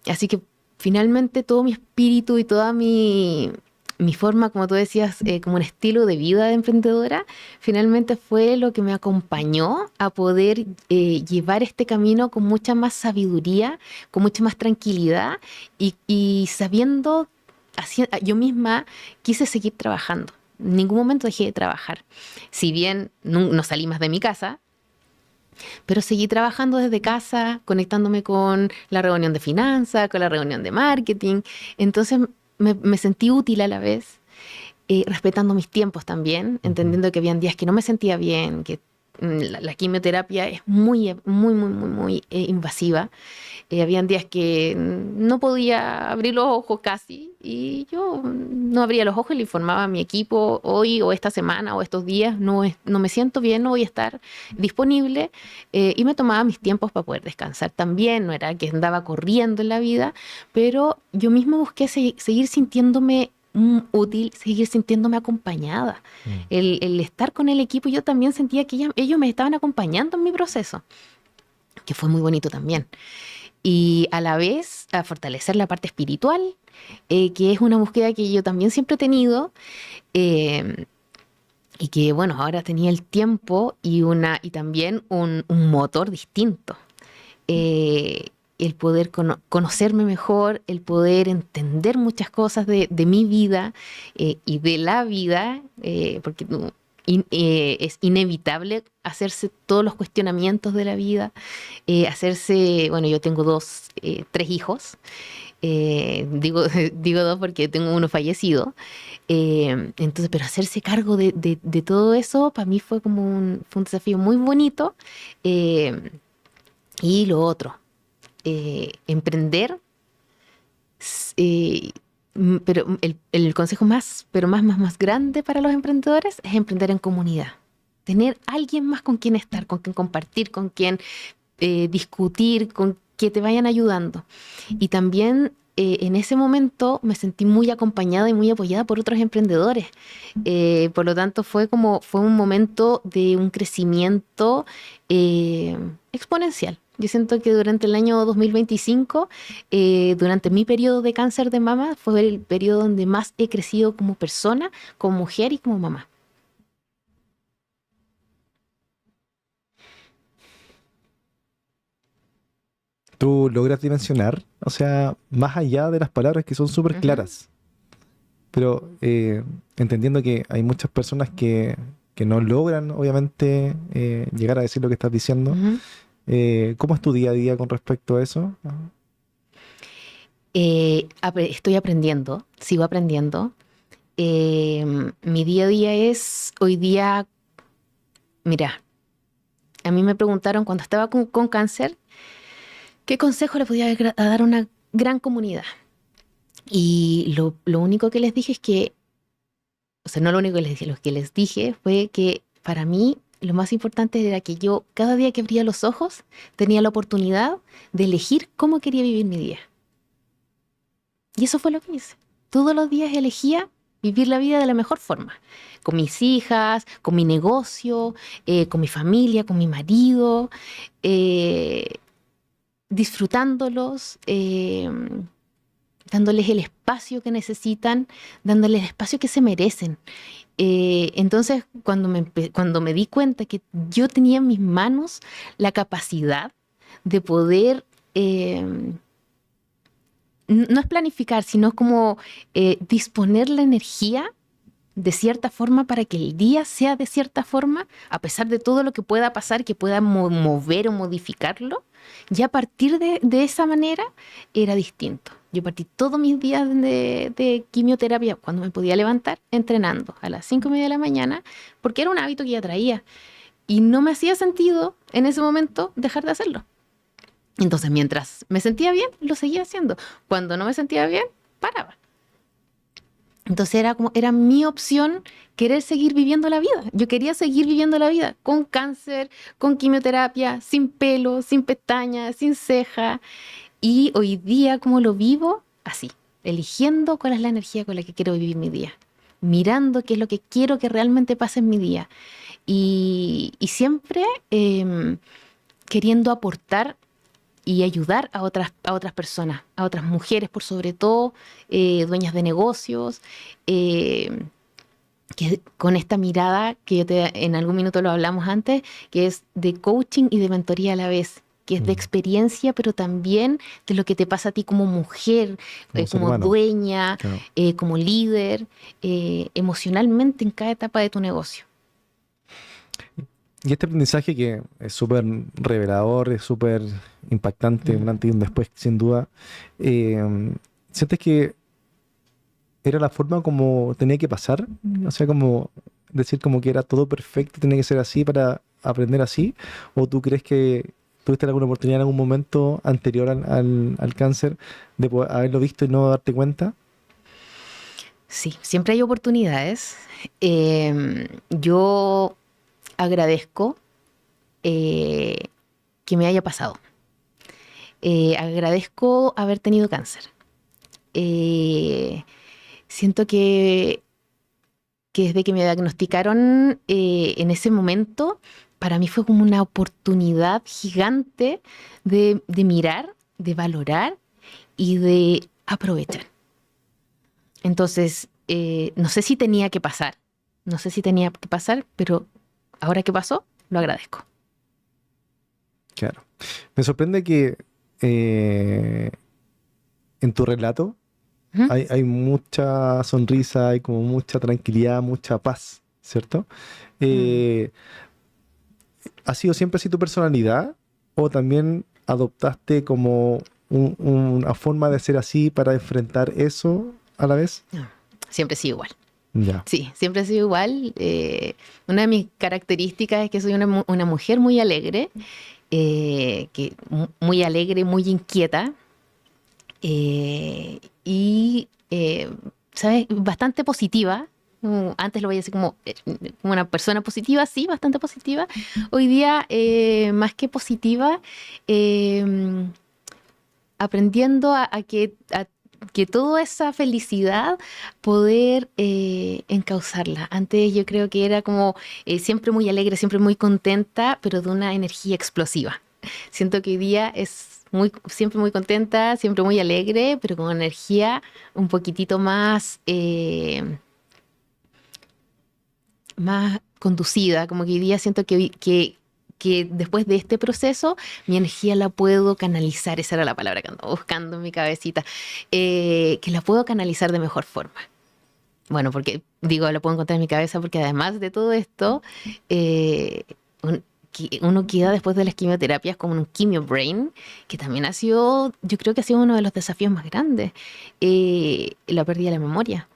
Así que finalmente todo mi espíritu y toda mi forma, como tú decías, como un estilo de vida de emprendedora, finalmente fue lo que me acompañó a poder llevar este camino con mucha más sabiduría, con mucha más tranquilidad y sabiendo, yo misma quise seguir trabajando. En ningún momento dejé de trabajar. Si bien no salí más de mi casa, pero seguí trabajando desde casa, conectándome con la reunión de finanzas, con la reunión de marketing. Entonces me sentí útil a la vez, respetando mis tiempos también, Ujú. entendiendo que habían días que no me sentía bien, que la quimioterapia es muy, muy, muy, muy, muy invasiva. Habían días que no podía abrir los ojos casi y yo no abría los ojos y le informaba a mi equipo hoy o esta semana o estos días no me siento bien, no voy a estar disponible, y me tomaba mis tiempos para poder descansar también, no era que andaba corriendo en la vida, pero yo misma busqué seguir sintiéndome útil, seguir sintiéndome acompañada. Mm. El estar con el equipo, yo también sentía que ellos me estaban acompañando en mi proceso, que fue muy bonito también. Y a la vez a fortalecer la parte espiritual, que es una búsqueda que yo también siempre he tenido, eh, y que bueno, ahora tenía el tiempo y también un motor distinto. Eh, el poder conocerme mejor, el poder entender muchas cosas de mi vida y de la vida, porque es inevitable hacerse todos los cuestionamientos de la vida, bueno, yo tengo tres hijos, digo, digo dos porque tengo uno fallecido, entonces, pero hacerse cargo de todo eso para mí fue como fue un desafío muy bonito. Y lo otro, emprender, eh, pero el consejo más grande para los emprendedores es emprender en comunidad. Tener alguien más con quien estar, con quien compartir, con quien discutir, con que te vayan ayudando. Y también en ese momento me sentí muy acompañada y muy apoyada por otros emprendedores. Por lo tanto, fue un momento de un crecimiento exponencial. Yo siento que durante el año 2025, durante mi periodo de cáncer de mama, fue el periodo donde más he crecido como persona, como mujer y como mamá. Tú logras dimensionar, o sea, más allá de las palabras que son súper Ujú, claras, pero entendiendo que hay muchas personas que no logran, obviamente, llegar a decir lo que estás diciendo. ujú. ¿Cómo es tu día a día con respecto a eso? Ajá. Estoy aprendiendo, sigo aprendiendo. Mi día a día hoy día, mira, a mí me preguntaron cuando estaba con cáncer, ¿qué consejo le podía dar a una gran comunidad? Y lo único que les dije es que, o sea, no lo único que les dije, lo que les dije fue que para mí lo más importante era que yo cada día que abría los ojos tenía la oportunidad de elegir cómo quería vivir mi día. Y eso fue lo que hice. Todos los días elegía vivir la vida de la mejor forma, con mis hijas, con mi negocio, con mi familia, con mi marido, eh, disfrutándolos, dándoles el espacio que necesitan, dándoles el espacio que se merecen. Entonces, cuando me di cuenta que yo tenía en mis manos la capacidad de poder, no es planificar, sino como disponer la energía de cierta forma para que el día sea de cierta forma, a pesar de todo lo que pueda pasar, que pueda mover o modificarlo, ya a partir de esa manera era distinto. Yo partí todos mis días de quimioterapia cuando me podía levantar entrenando a las 5:30 de la mañana, porque era un hábito que ya traía y no me hacía sentido en ese momento dejar de hacerlo. Entonces, mientras me sentía bien, lo seguía haciendo. Cuando no me sentía bien, paraba. Entonces era mi opción querer seguir viviendo la vida. Yo quería seguir viviendo la vida con cáncer, con quimioterapia, sin pelo, sin pestañas, sin ceja. Y hoy día, como lo vivo, así, eligiendo cuál es la energía con la que quiero vivir mi día, mirando qué es lo que quiero que realmente pase en mi día. Y siempre queriendo aportar y ayudar a otras personas, a otras mujeres por sobre todo, dueñas de negocios, eh, que con esta mirada que en algún minuto lo hablamos antes, que es de coaching y de mentoría a la vez, que es de Mm, experiencia, pero también de lo que te pasa a ti como mujer, como ser como humano. dueña, Claro. como líder, emocionalmente en cada etapa de tu negocio. Y este aprendizaje que es súper revelador, es súper impactante, un Mm. antes y un después, sin duda, eh, ¿sientes que era la forma como tenía que pasar? O sea, como decir como que era todo perfecto, tenía que ser así para aprender así. ¿O tú crees que tuviste alguna oportunidad en algún momento anterior al cáncer de haberlo visto y no darte cuenta? Sí, siempre hay oportunidades. Yo agradezco eh, que me haya pasado. Agradezco haber tenido cáncer. Eh, Siento que desde que me diagnosticaron en ese momento, para mí fue como una oportunidad gigante de mirar, de valorar y de aprovechar. Entonces, no sé si tenía que pasar, no sé si tenía que pasar, pero ahora que pasó, lo agradezco. Claro. Me sorprende que eh, en tu relato Ujú. hay mucha sonrisa, hay como mucha tranquilidad, mucha paz. ¿cierto? ¿Ha sido siempre así tu personalidad o también adoptaste como una forma de ser así para enfrentar eso a la vez? No, siempre he sido igual. Ya. Sí, siempre he sido igual. Una de mis características es que soy una mujer muy alegre, muy alegre, muy inquieta y, ¿sabes? Bastante positiva. Antes lo veía así como una persona positiva, sí, bastante positiva. Hoy día, más que positiva, aprendiendo que toda esa felicidad poder encauzarla. Antes yo creo que era como siempre muy alegre, siempre muy contenta, pero de una energía explosiva. Siento que hoy día es siempre muy contenta, siempre muy alegre, pero con energía un poquitito más conducida, como que hoy día siento que después de este proceso mi energía la puedo canalizar, esa era la palabra que ando buscando en mi cabecita, que la puedo canalizar de mejor forma. Bueno, porque digo, la puedo encontrar en mi cabeza porque además de todo esto, uno queda después de las quimioterapias como un quimio brain, que también yo creo que ha sido uno de los desafíos más grandes, la pérdida de la memoria.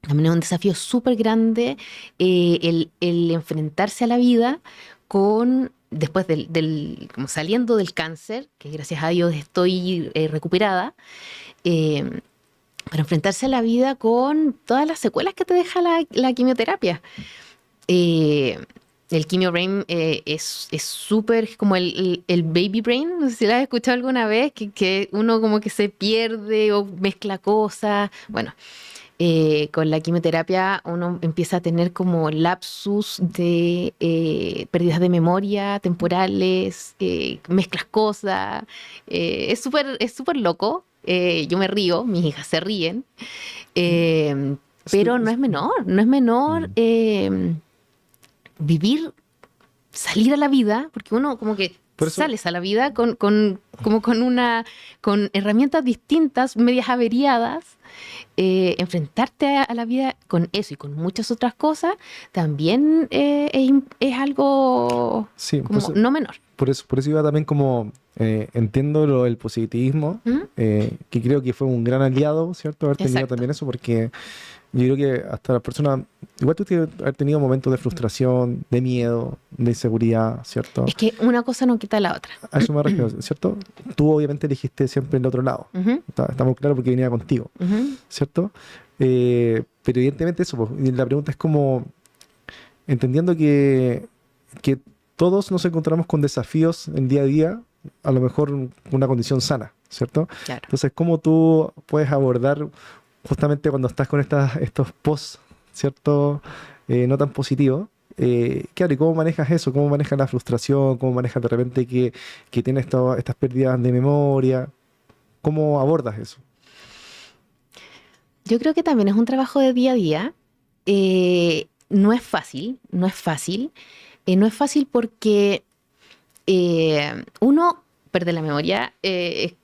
También es un desafío súper grande el enfrentarse a la vida después como saliendo del cáncer, que gracias a Dios estoy recuperada, para enfrentarse a la vida con todas las secuelas que te deja la quimioterapia. El quimio brain es súper como el baby brain, no sé si lo has escuchado alguna vez, que uno como que se pierde o mezcla cosas. Bueno, con la quimioterapia uno empieza a tener como lapsus de pérdidas de memoria temporales, mezclas cosas. Es súper loco. Yo me río, mis hijas se ríen, pero no es menor vivir, salir a la vida, porque uno como que sales a la vida con herramientas distintas, medias averiadas. Enfrentarte a la vida con eso y con muchas otras cosas también es algo Sí, como no menor. Por eso iba también como, entiendo el positivismo, que creo que fue un gran aliado, ¿cierto? Haber tenido Exacto. también eso, porque yo creo que hasta las personas, igual tú tienes haber tenido momentos de frustración, de miedo, de inseguridad, ¿cierto? Es que una cosa no quita la otra. A eso me refiero, ¿cierto? Tú obviamente elegiste siempre el otro lado, estamos claros porque venía contigo, ¿cierto? Pero evidentemente eso, pues, y la pregunta es como, entendiendo que todos nos encontramos con desafíos en día a día, a lo mejor una condición sana, ¿cierto? Claro. Entonces, ¿cómo tú puedes abordar justamente cuando estás con estos posts, ¿cierto? No tan positivos. Claro, ¿y cómo manejas eso? ¿Cómo manejas la frustración? ¿Cómo manejas de repente que tienes estas pérdidas de memoria? ¿Cómo abordas eso? Yo creo que también es un trabajo de día a día. No es fácil, no es fácil. No es fácil porque uno pierde la memoria. Es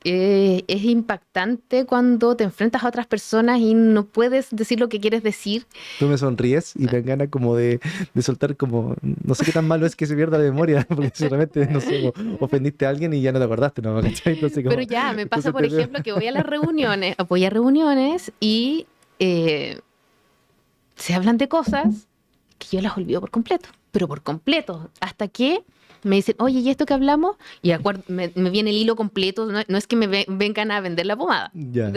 impactante cuando te enfrentas a otras personas y no puedes decir lo que quieres decir. Tú me sonríes y me dan ganas como de soltar como, no sé qué tan malo es que se pierda la memoria, porque seguramente, no sé, ofendiste a alguien y ya no te acordaste, ¿no? ¿Cachai? Entonces, Pero ya, me pasa, por ejemplo, que voy a las reuniones, voy a reuniones y se hablan de cosas que yo las olvido por completo, pero por completo, hasta que me dicen, oye, ¿y esto que hablamos? Y me viene el hilo completo, no es que me vengan a vender la pomada. Ya.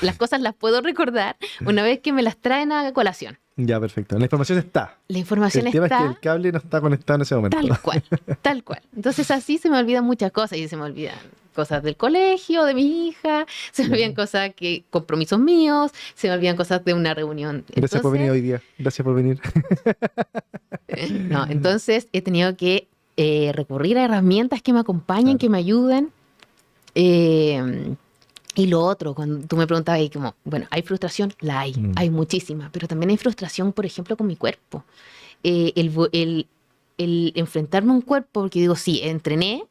Las cosas las puedo recordar una vez que me las traen a colación. Ya, perfecto. La información está. La información El tema está. es que el cable no está conectado en ese momento. Tal cual, tal cual. Entonces así se me olvidan muchas cosas y se me olvidan cosas del colegio, de mi hija, se me olvidan cosas compromisos míos, se me olvidan cosas de una reunión. Gracias por venir hoy día. Gracias por venir. No, entonces he tenido que recurrir a herramientas que me acompañen, claro, que me ayuden. Y lo otro, cuando tú me preguntabas, como, bueno, ¿hay frustración? La hay muchísima, pero también hay frustración, por ejemplo, con mi cuerpo. El enfrentarme a un cuerpo, porque digo, sí, entrené,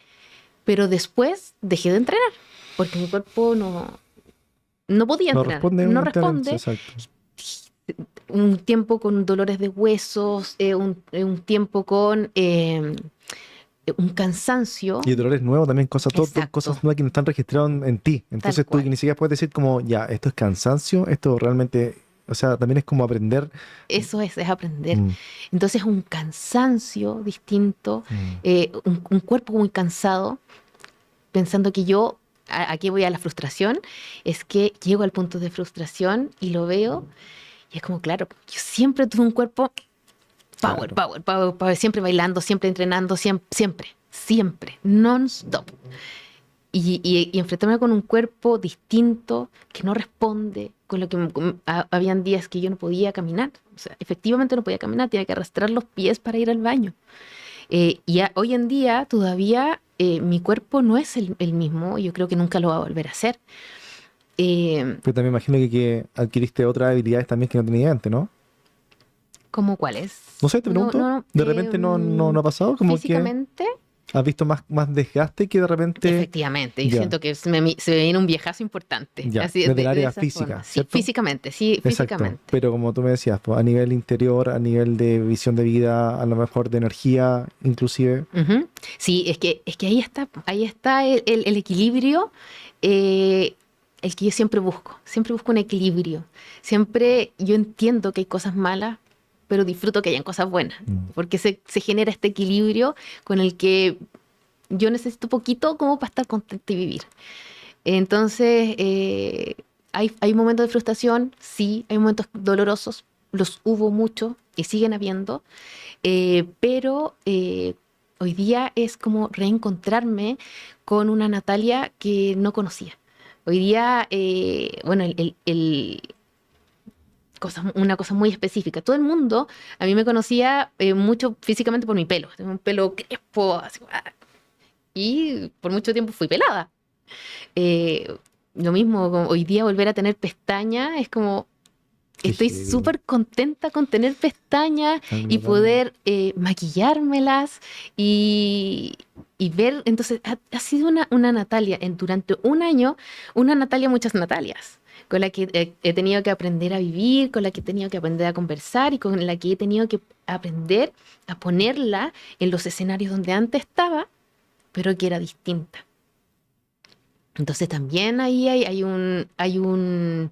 pero después dejé de entrenar, porque mi cuerpo no podía entrenar, no responde. Exacto. un tiempo con dolores de huesos, un tiempo con un cansancio. Y dolores nuevos también, cosas, Exacto, cosas nuevas que no están registradas en ti. tal Entonces tú cual. ni siquiera puedes decir como, ya, esto es cansancio, esto realmente, o sea, también es como aprender. Eso es aprender. Mm, Entonces un cansancio distinto, mm, un cuerpo muy cansado, pensando que yo, aquí voy a la frustración, es que llego al punto de frustración y lo veo y es como, claro, yo siempre tuve un cuerpo power, claro. power, power, power, siempre bailando, siempre entrenando, siempre, siempre, siempre, non-stop. Y enfrentarme con un cuerpo distinto que no responde, con lo que habían días que yo no podía caminar. O sea, efectivamente no podía caminar, tenía que arrastrar los pies para ir al baño. Hoy en día todavía mi cuerpo no es el mismo, yo creo que nunca lo va a volver a hacer. Eh, Pero también imagino que adquiriste otras habilidades también que no tenías antes, ¿no? ¿Cómo cuáles? No sé, te No, pregunto. no, no. De repente no ha pasado, como que Físicamente, has visto más desgaste que de repente. efectivamente. Yo Ya, siento que se me viene un viejazo importante. ya. Así, Desde el de área esa forma. física, Sí, ¿cierto? físicamente, sí, Exacto. físicamente. Pero como tú me decías, pues, a nivel interior, a nivel de visión de vida, a lo mejor de energía, inclusive. Ujú. Sí, es que ahí está el equilibrio, eh, el que yo siempre busco un equilibrio, siempre yo entiendo que hay cosas malas, pero disfruto que hayan cosas buenas, Mm. porque se genera este equilibrio con el que yo necesito poquito como para estar contento y vivir. Entonces, hay momentos de frustración, sí, hay momentos dolorosos, los hubo mucho y siguen habiendo, pero hoy día es como reencontrarme con una Natalia que no conocía. Hoy día, bueno, una cosa muy específica. Todo el mundo a mí me conocía mucho físicamente por mi pelo. Tengo un pelo crespo, así, y por mucho tiempo fui pelada. Eh, lo mismo, como hoy día volver a tener pestañas es como, Qué estoy heavy. súper contenta con tener pestañas Ay, y bacán. poder maquillármelas y, y ver. Entonces, ha sido una Natalia durante un año, una Natalia, muchas Natalias, con la que he tenido que aprender a vivir, con la que he tenido que aprender a conversar y con la que he tenido que aprender a ponerla en los escenarios donde antes estaba, pero que era distinta. Entonces también ahí hay un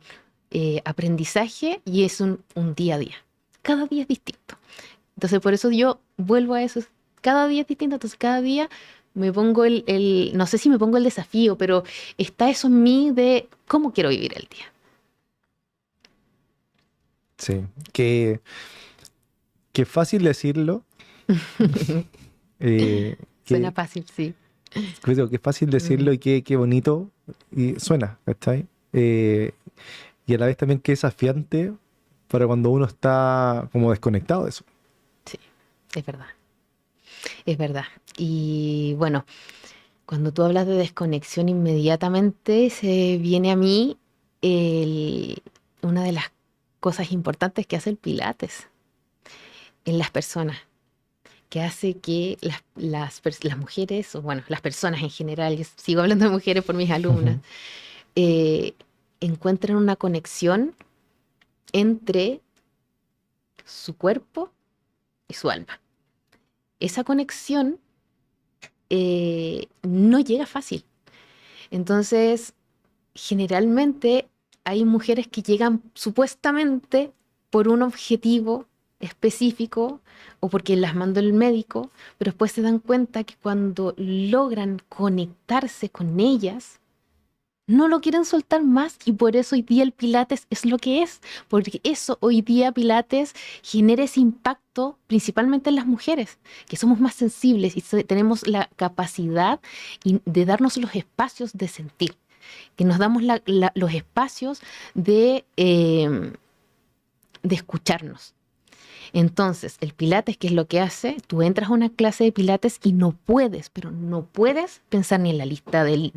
aprendizaje y es un día a día. Cada día es distinto. Entonces por eso yo vuelvo a eso. Cada día es distinto. Entonces cada día me pongo no sé si me pongo el desafío, pero está eso en mí de cómo quiero vivir el día. Sí. Qué fácil decirlo. eh, Suena que, fácil, sí. digo, qué fácil Mm, decirlo y qué bonito y suena, ¿cachai? Y a la vez también qué desafiante para cuando uno está como desconectado de eso. sí, es verdad. Es verdad. Y bueno, cuando tú hablas de desconexión, inmediatamente se viene a mí el- una de las cosas importantes que hace el Pilates en las personas, que hace que las mujeres, o bueno, las personas en general, yo sigo hablando de mujeres por mis alumnas, Ujú. eh, encuentren una conexión entre su cuerpo y su alma. Esa conexión no llega fácil. Entonces, generalmente hay mujeres que llegan supuestamente por un objetivo específico o porque las mandó el médico, pero después se dan cuenta que cuando logran conectarse con ellas, no lo quieren soltar más y por eso hoy día el Pilates es lo que es, porque eso hoy día Pilates genera ese impacto principalmente en las mujeres, que somos más sensibles y tenemos la capacidad de darnos los espacios de sentir, que nos damos los espacios de escucharnos. Entonces, el Pilates, ¿qué es lo que hace? Tú entras a una clase de Pilates y no puedes, pero no puedes pensar ni en la lista del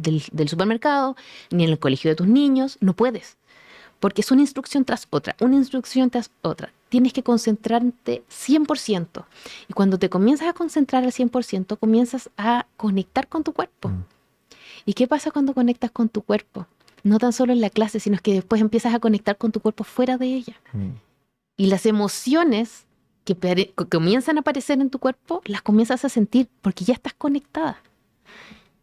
supermercado, ni en el colegio de tus niños, no puedes, porque es una instrucción tras otra, una instrucción tras otra. Tienes que concentrarte 100%. Y cuando te comienzas a concentrar al 100%, comienzas a conectar con tu cuerpo. Mm, ¿Y qué pasa cuando conectas con tu cuerpo? No tan solo en la clase, sino que después empiezas a conectar con tu cuerpo fuera de ella. mm. Y las emociones que comienzan a aparecer en tu cuerpo, las comienzas a sentir porque ya estás conectada.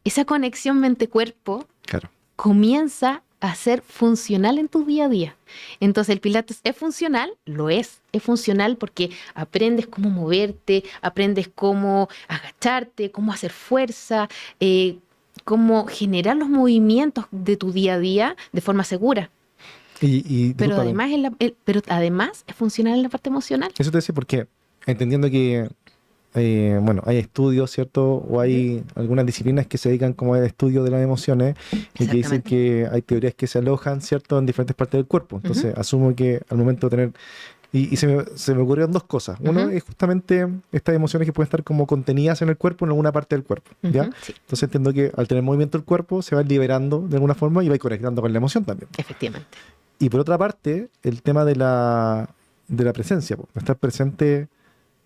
Esa conexión mente-cuerpo Claro. comienza a ser funcional en tu día a día. Entonces el Pilates es funcional, lo es funcional porque aprendes cómo moverte, aprendes cómo agacharte, cómo hacer fuerza, cómo generar los movimientos de tu día a día de forma segura. Pero además es funcional en la parte emocional. Eso te decía porque entendiendo que hay estudios, ¿cierto? O hay algunas disciplinas que se dedican como al estudio de las emociones y que dicen que hay teorías que se alojan, ¿cierto? En diferentes partes del cuerpo. Entonces, asumo que al momento de tener... Y se me ocurrieron dos cosas. Uno es justamente estas emociones que pueden estar como contenidas en el cuerpo, en alguna parte del cuerpo, ¿ya? Sí. Entonces entiendo que al tener movimiento el cuerpo se va liberando de alguna forma y va conectando con la emoción también. Efectivamente. Y por otra parte, el tema de la presencia, estar presente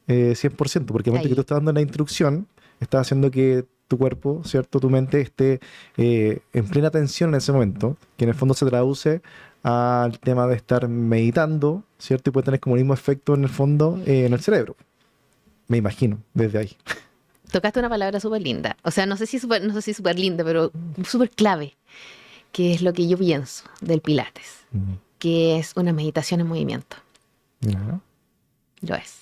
100%, porque el momento que tú estás dando la instrucción, estás haciendo que tu cuerpo, ¿cierto? Tu mente esté en plena atención en ese momento, que en el fondo se traduce al tema de estar meditando, ¿cierto? Y puede tener como el mismo efecto en el fondo en el cerebro. Me imagino, desde ahí. Tocaste una palabra súper linda. O sea, no sé si súper linda, pero súper clave, que es lo que yo pienso del Pilates, que es una meditación en movimiento. Lo es.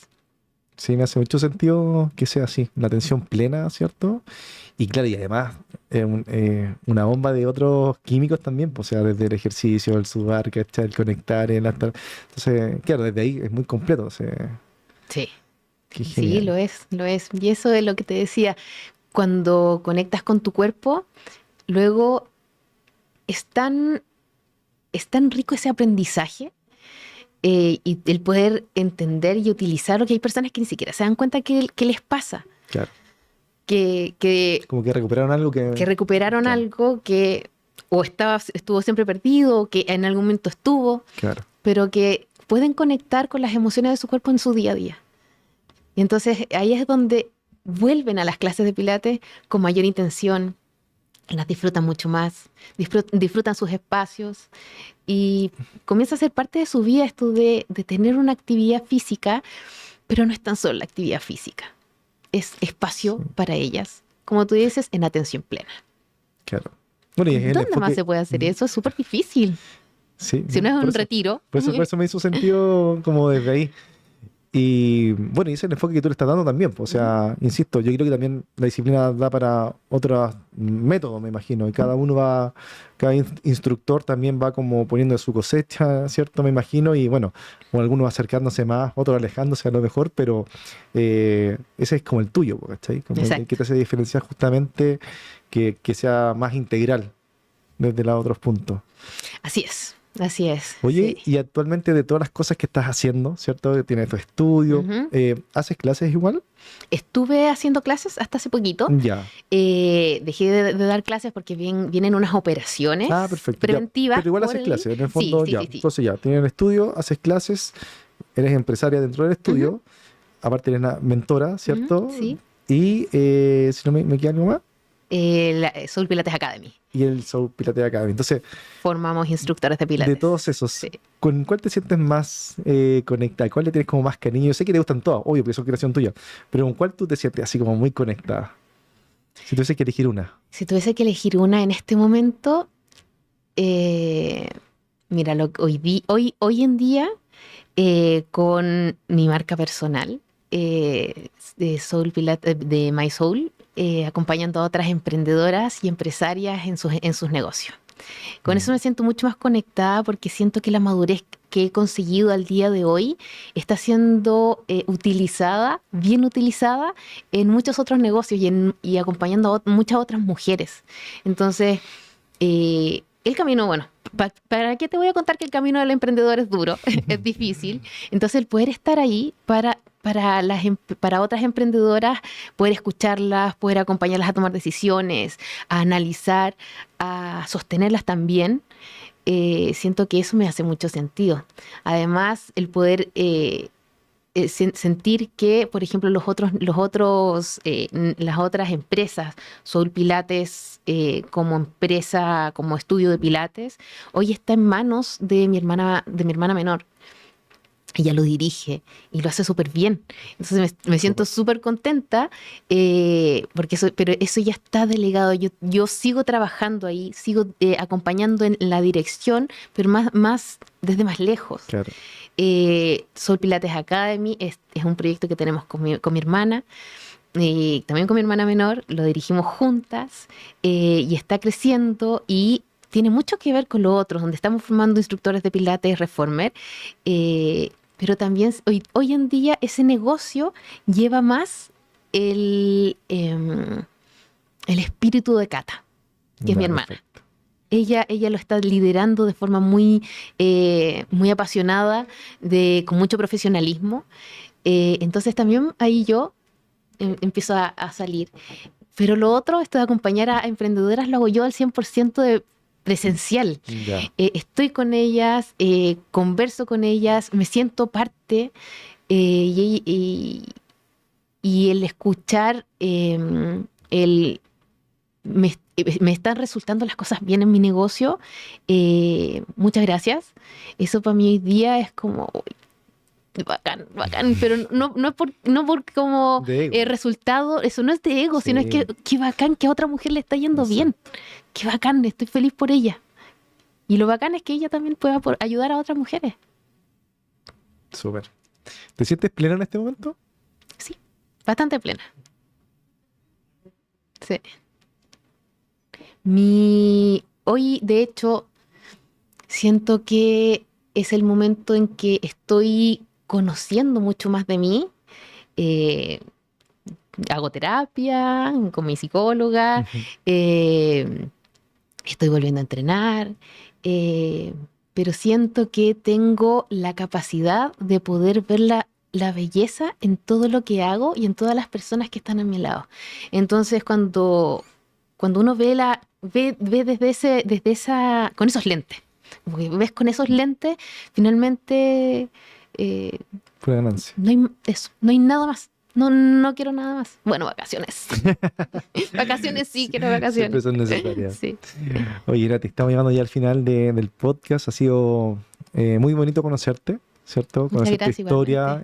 Sí, me hace mucho sentido que sea así, una atención plena, ¿cierto? Y claro, y además una bomba de otros químicos también, pues, o sea, desde el ejercicio, el sudar, ¿cachai? El conectar, entonces, claro, desde ahí es muy completo. O sea, sí, sí, lo es. Y eso es lo que te decía, cuando conectas con tu cuerpo, luego es tan rico ese aprendizaje. Y el poder entender y utilizar lo que hay personas que ni siquiera se dan cuenta que les pasa. Claro. Como que recuperaron algo que recuperaron algo que o estuvo siempre perdido, o que en algún momento estuvo, pero que pueden conectar con las emociones de su cuerpo en su día a día. Y entonces ahí es donde vuelven a las clases de Pilates con mayor intención, las disfrutan mucho más, disfrutan sus espacios y comienza a ser parte de su vida esto de tener una actividad física, pero no es tan solo la actividad física, es espacio para ellas, como tú dices, en atención plena. Claro. Bueno, ¿dónde más se puede hacer eso? Es súper difícil. Sí, si no es un retiro. Por eso me hizo sentido como desde ahí. Y bueno, y ese es el enfoque que tú le estás dando también. O sea, insisto, yo creo que también la disciplina da para otros métodos, me imagino. Y cada instructor también va como poniendo de su cosecha, ¿cierto? Me imagino. Y bueno, o algunos acercándose más, otros alejándose a lo mejor, pero ese es como el tuyo, ¿cachai? Como el que te hace diferenciar justamente que sea más integral desde los otros puntos. Así es. Así es. Oye, sí. Y actualmente de todas las cosas que estás haciendo, ¿cierto? Tienes tu estudio, ¿haces clases igual? Estuve haciendo clases hasta hace poquito. Ya. Dejé de dar clases porque vienen unas operaciones preventivas. Ya, pero igual haces clases, en el fondo sí. Entonces ya, tienes el estudio, haces clases, eres empresaria dentro del estudio, aparte eres una mentora, ¿cierto? Sí. Y si no me queda algo más. La Soul Pilates Academy. Y el Soul Pilates Academy. Entonces, formamos instructores de Pilates. De todos esos, ¿con cuál te sientes más conectada? ¿Cuál le tienes como más cariño? Yo sé que te gustan todas, obvio, porque son creación tuya, pero ¿con cuál tú te sientes así como muy conectada? Si tuviese que elegir una. Si tuviese que elegir una en este momento, mira, hoy en día, con mi marca personal, de Soul Pilates, de My Soul, acompañando a otras emprendedoras y empresarias en sus negocios. Con eso me siento mucho más conectada porque siento que la madurez que he conseguido al día de hoy está siendo bien utilizada en muchos otros negocios y acompañando a muchas otras mujeres. Entonces, el camino, bueno, ¿para qué te voy a contar que el camino del emprendedor es duro? Es difícil. Entonces, el poder estar ahí para otras emprendedoras, poder escucharlas, poder acompañarlas a tomar decisiones, a analizar, a sostenerlas también, siento que eso me hace mucho sentido. Además, el poder sentir que, por ejemplo, las otras empresas, Soul Pilates como empresa, como estudio de Pilates, hoy está en manos de mi hermana menor. ella lo dirige y lo hace súper bien. Entonces me siento súper contenta, pero eso ya está delegado. Yo sigo trabajando ahí, sigo acompañando en la dirección, pero más desde más lejos. Claro. Soul Pilates Academy es un proyecto que tenemos con mi hermana, y también con mi hermana menor, lo dirigimos juntas, y está creciendo y tiene mucho que ver con lo otro, donde estamos formando instructores de Pilates Reformer, pero también hoy en día ese negocio lleva más el espíritu de Cata, que es mi hermana. Perfecto. Ella lo está liderando de forma muy apasionada, con mucho profesionalismo. Entonces también ahí yo empiezo a salir. Pero lo otro, esto de acompañar a emprendedoras, lo hago yo al 100% de presencial. Estoy con ellas, converso con ellas, me siento parte, y el escuchar, me están resultando las cosas bien en mi negocio, muchas gracias. Eso para mí hoy día es como bacán, pero no por como resultado, eso no es de ego, sino es que qué bacán que a otra mujer le está yendo bien, qué bacán, estoy feliz por ella. Y lo bacán es que ella también pueda ayudar a otras mujeres. Súper. ¿Te sientes plena en este momento? Sí, bastante plena. Sí. Hoy, de hecho, siento que es el momento en que estoy conociendo mucho más de mí. Hago terapia con mi psicóloga, estoy volviendo a entrenar, pero siento que tengo la capacidad de poder ver la belleza en todo lo que hago y en todas las personas que están a mi lado. Entonces, cuando uno ve con esos lentes, porque ves con esos lentes, finalmente pura ganancia. No hay nada más. No quiero nada más. Bueno, vacaciones. Vacaciones sí, quiero vacaciones. Siempre son necesarias. Sí. Oye, Nati, estamos llegando ya al final del podcast. Ha sido muy bonito conocerte, ¿cierto? Conocer tu historia,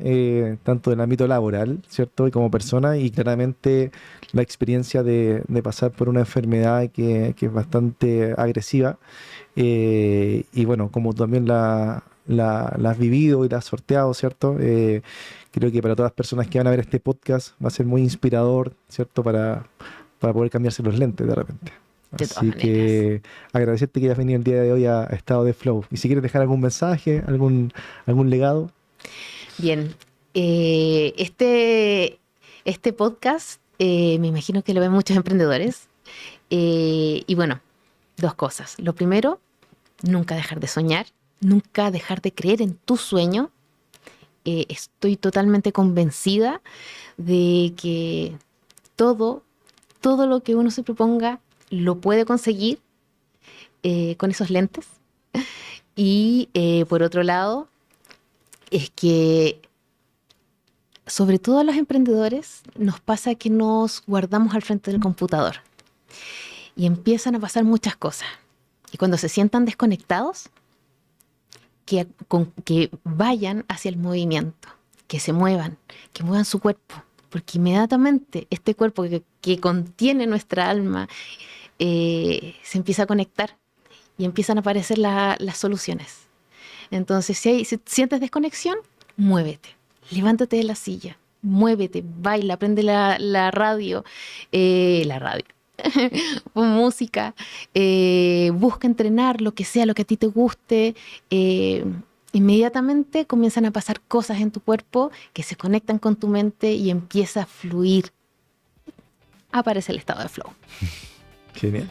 tanto del ámbito laboral, ¿cierto? Y como persona, y claramente la experiencia de pasar por una enfermedad que es bastante agresiva. Y bueno, como también la has vivido y la has sorteado, ¿cierto? Creo que para todas las personas que van a ver este podcast va a ser muy inspirador, ¿cierto? Para poder cambiarse los lentes de repente. Así que agradecerte que hayas venido el día de hoy a Estado de Flow. Y si quieres dejar algún mensaje, algún legado. Bien. Este podcast, me imagino que lo ven muchos emprendedores. Y bueno, dos cosas. Lo primero, nunca dejar de soñar, nunca dejar de creer en tu sueño. Estoy totalmente convencida de que todo lo que uno se proponga lo puede conseguir con esos lentes. Y por otro lado, es que sobre todo a los emprendedores nos pasa que nos guardamos al frente del computador y empiezan a pasar muchas cosas. Y cuando se sientan desconectados, que vayan hacia el movimiento, que se muevan, que muevan su cuerpo, porque inmediatamente este cuerpo que contiene nuestra alma se empieza a conectar y empiezan a aparecer las soluciones. Entonces, si sientes desconexión, muévete, levántate de la silla, muévete, baila, prende la radio, pon música, busca entrenar, lo que sea, lo que a ti te guste. Inmediatamente comienzan a pasar cosas en tu cuerpo que se conectan con tu mente y empieza a fluir. Aparece el estado de flow. Genial.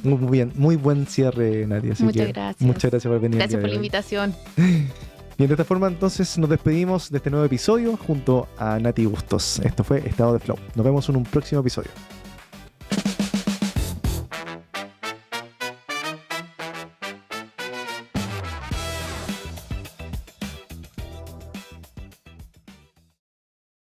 Muy bien, muy buen cierre, Nadia. Muchas gracias. Muchas gracias por venir. Gracias por la invitación. Bien, de esta forma entonces nos despedimos de este nuevo episodio junto a Nati Bustos. Esto fue Estado de Flow. Nos vemos en un próximo episodio.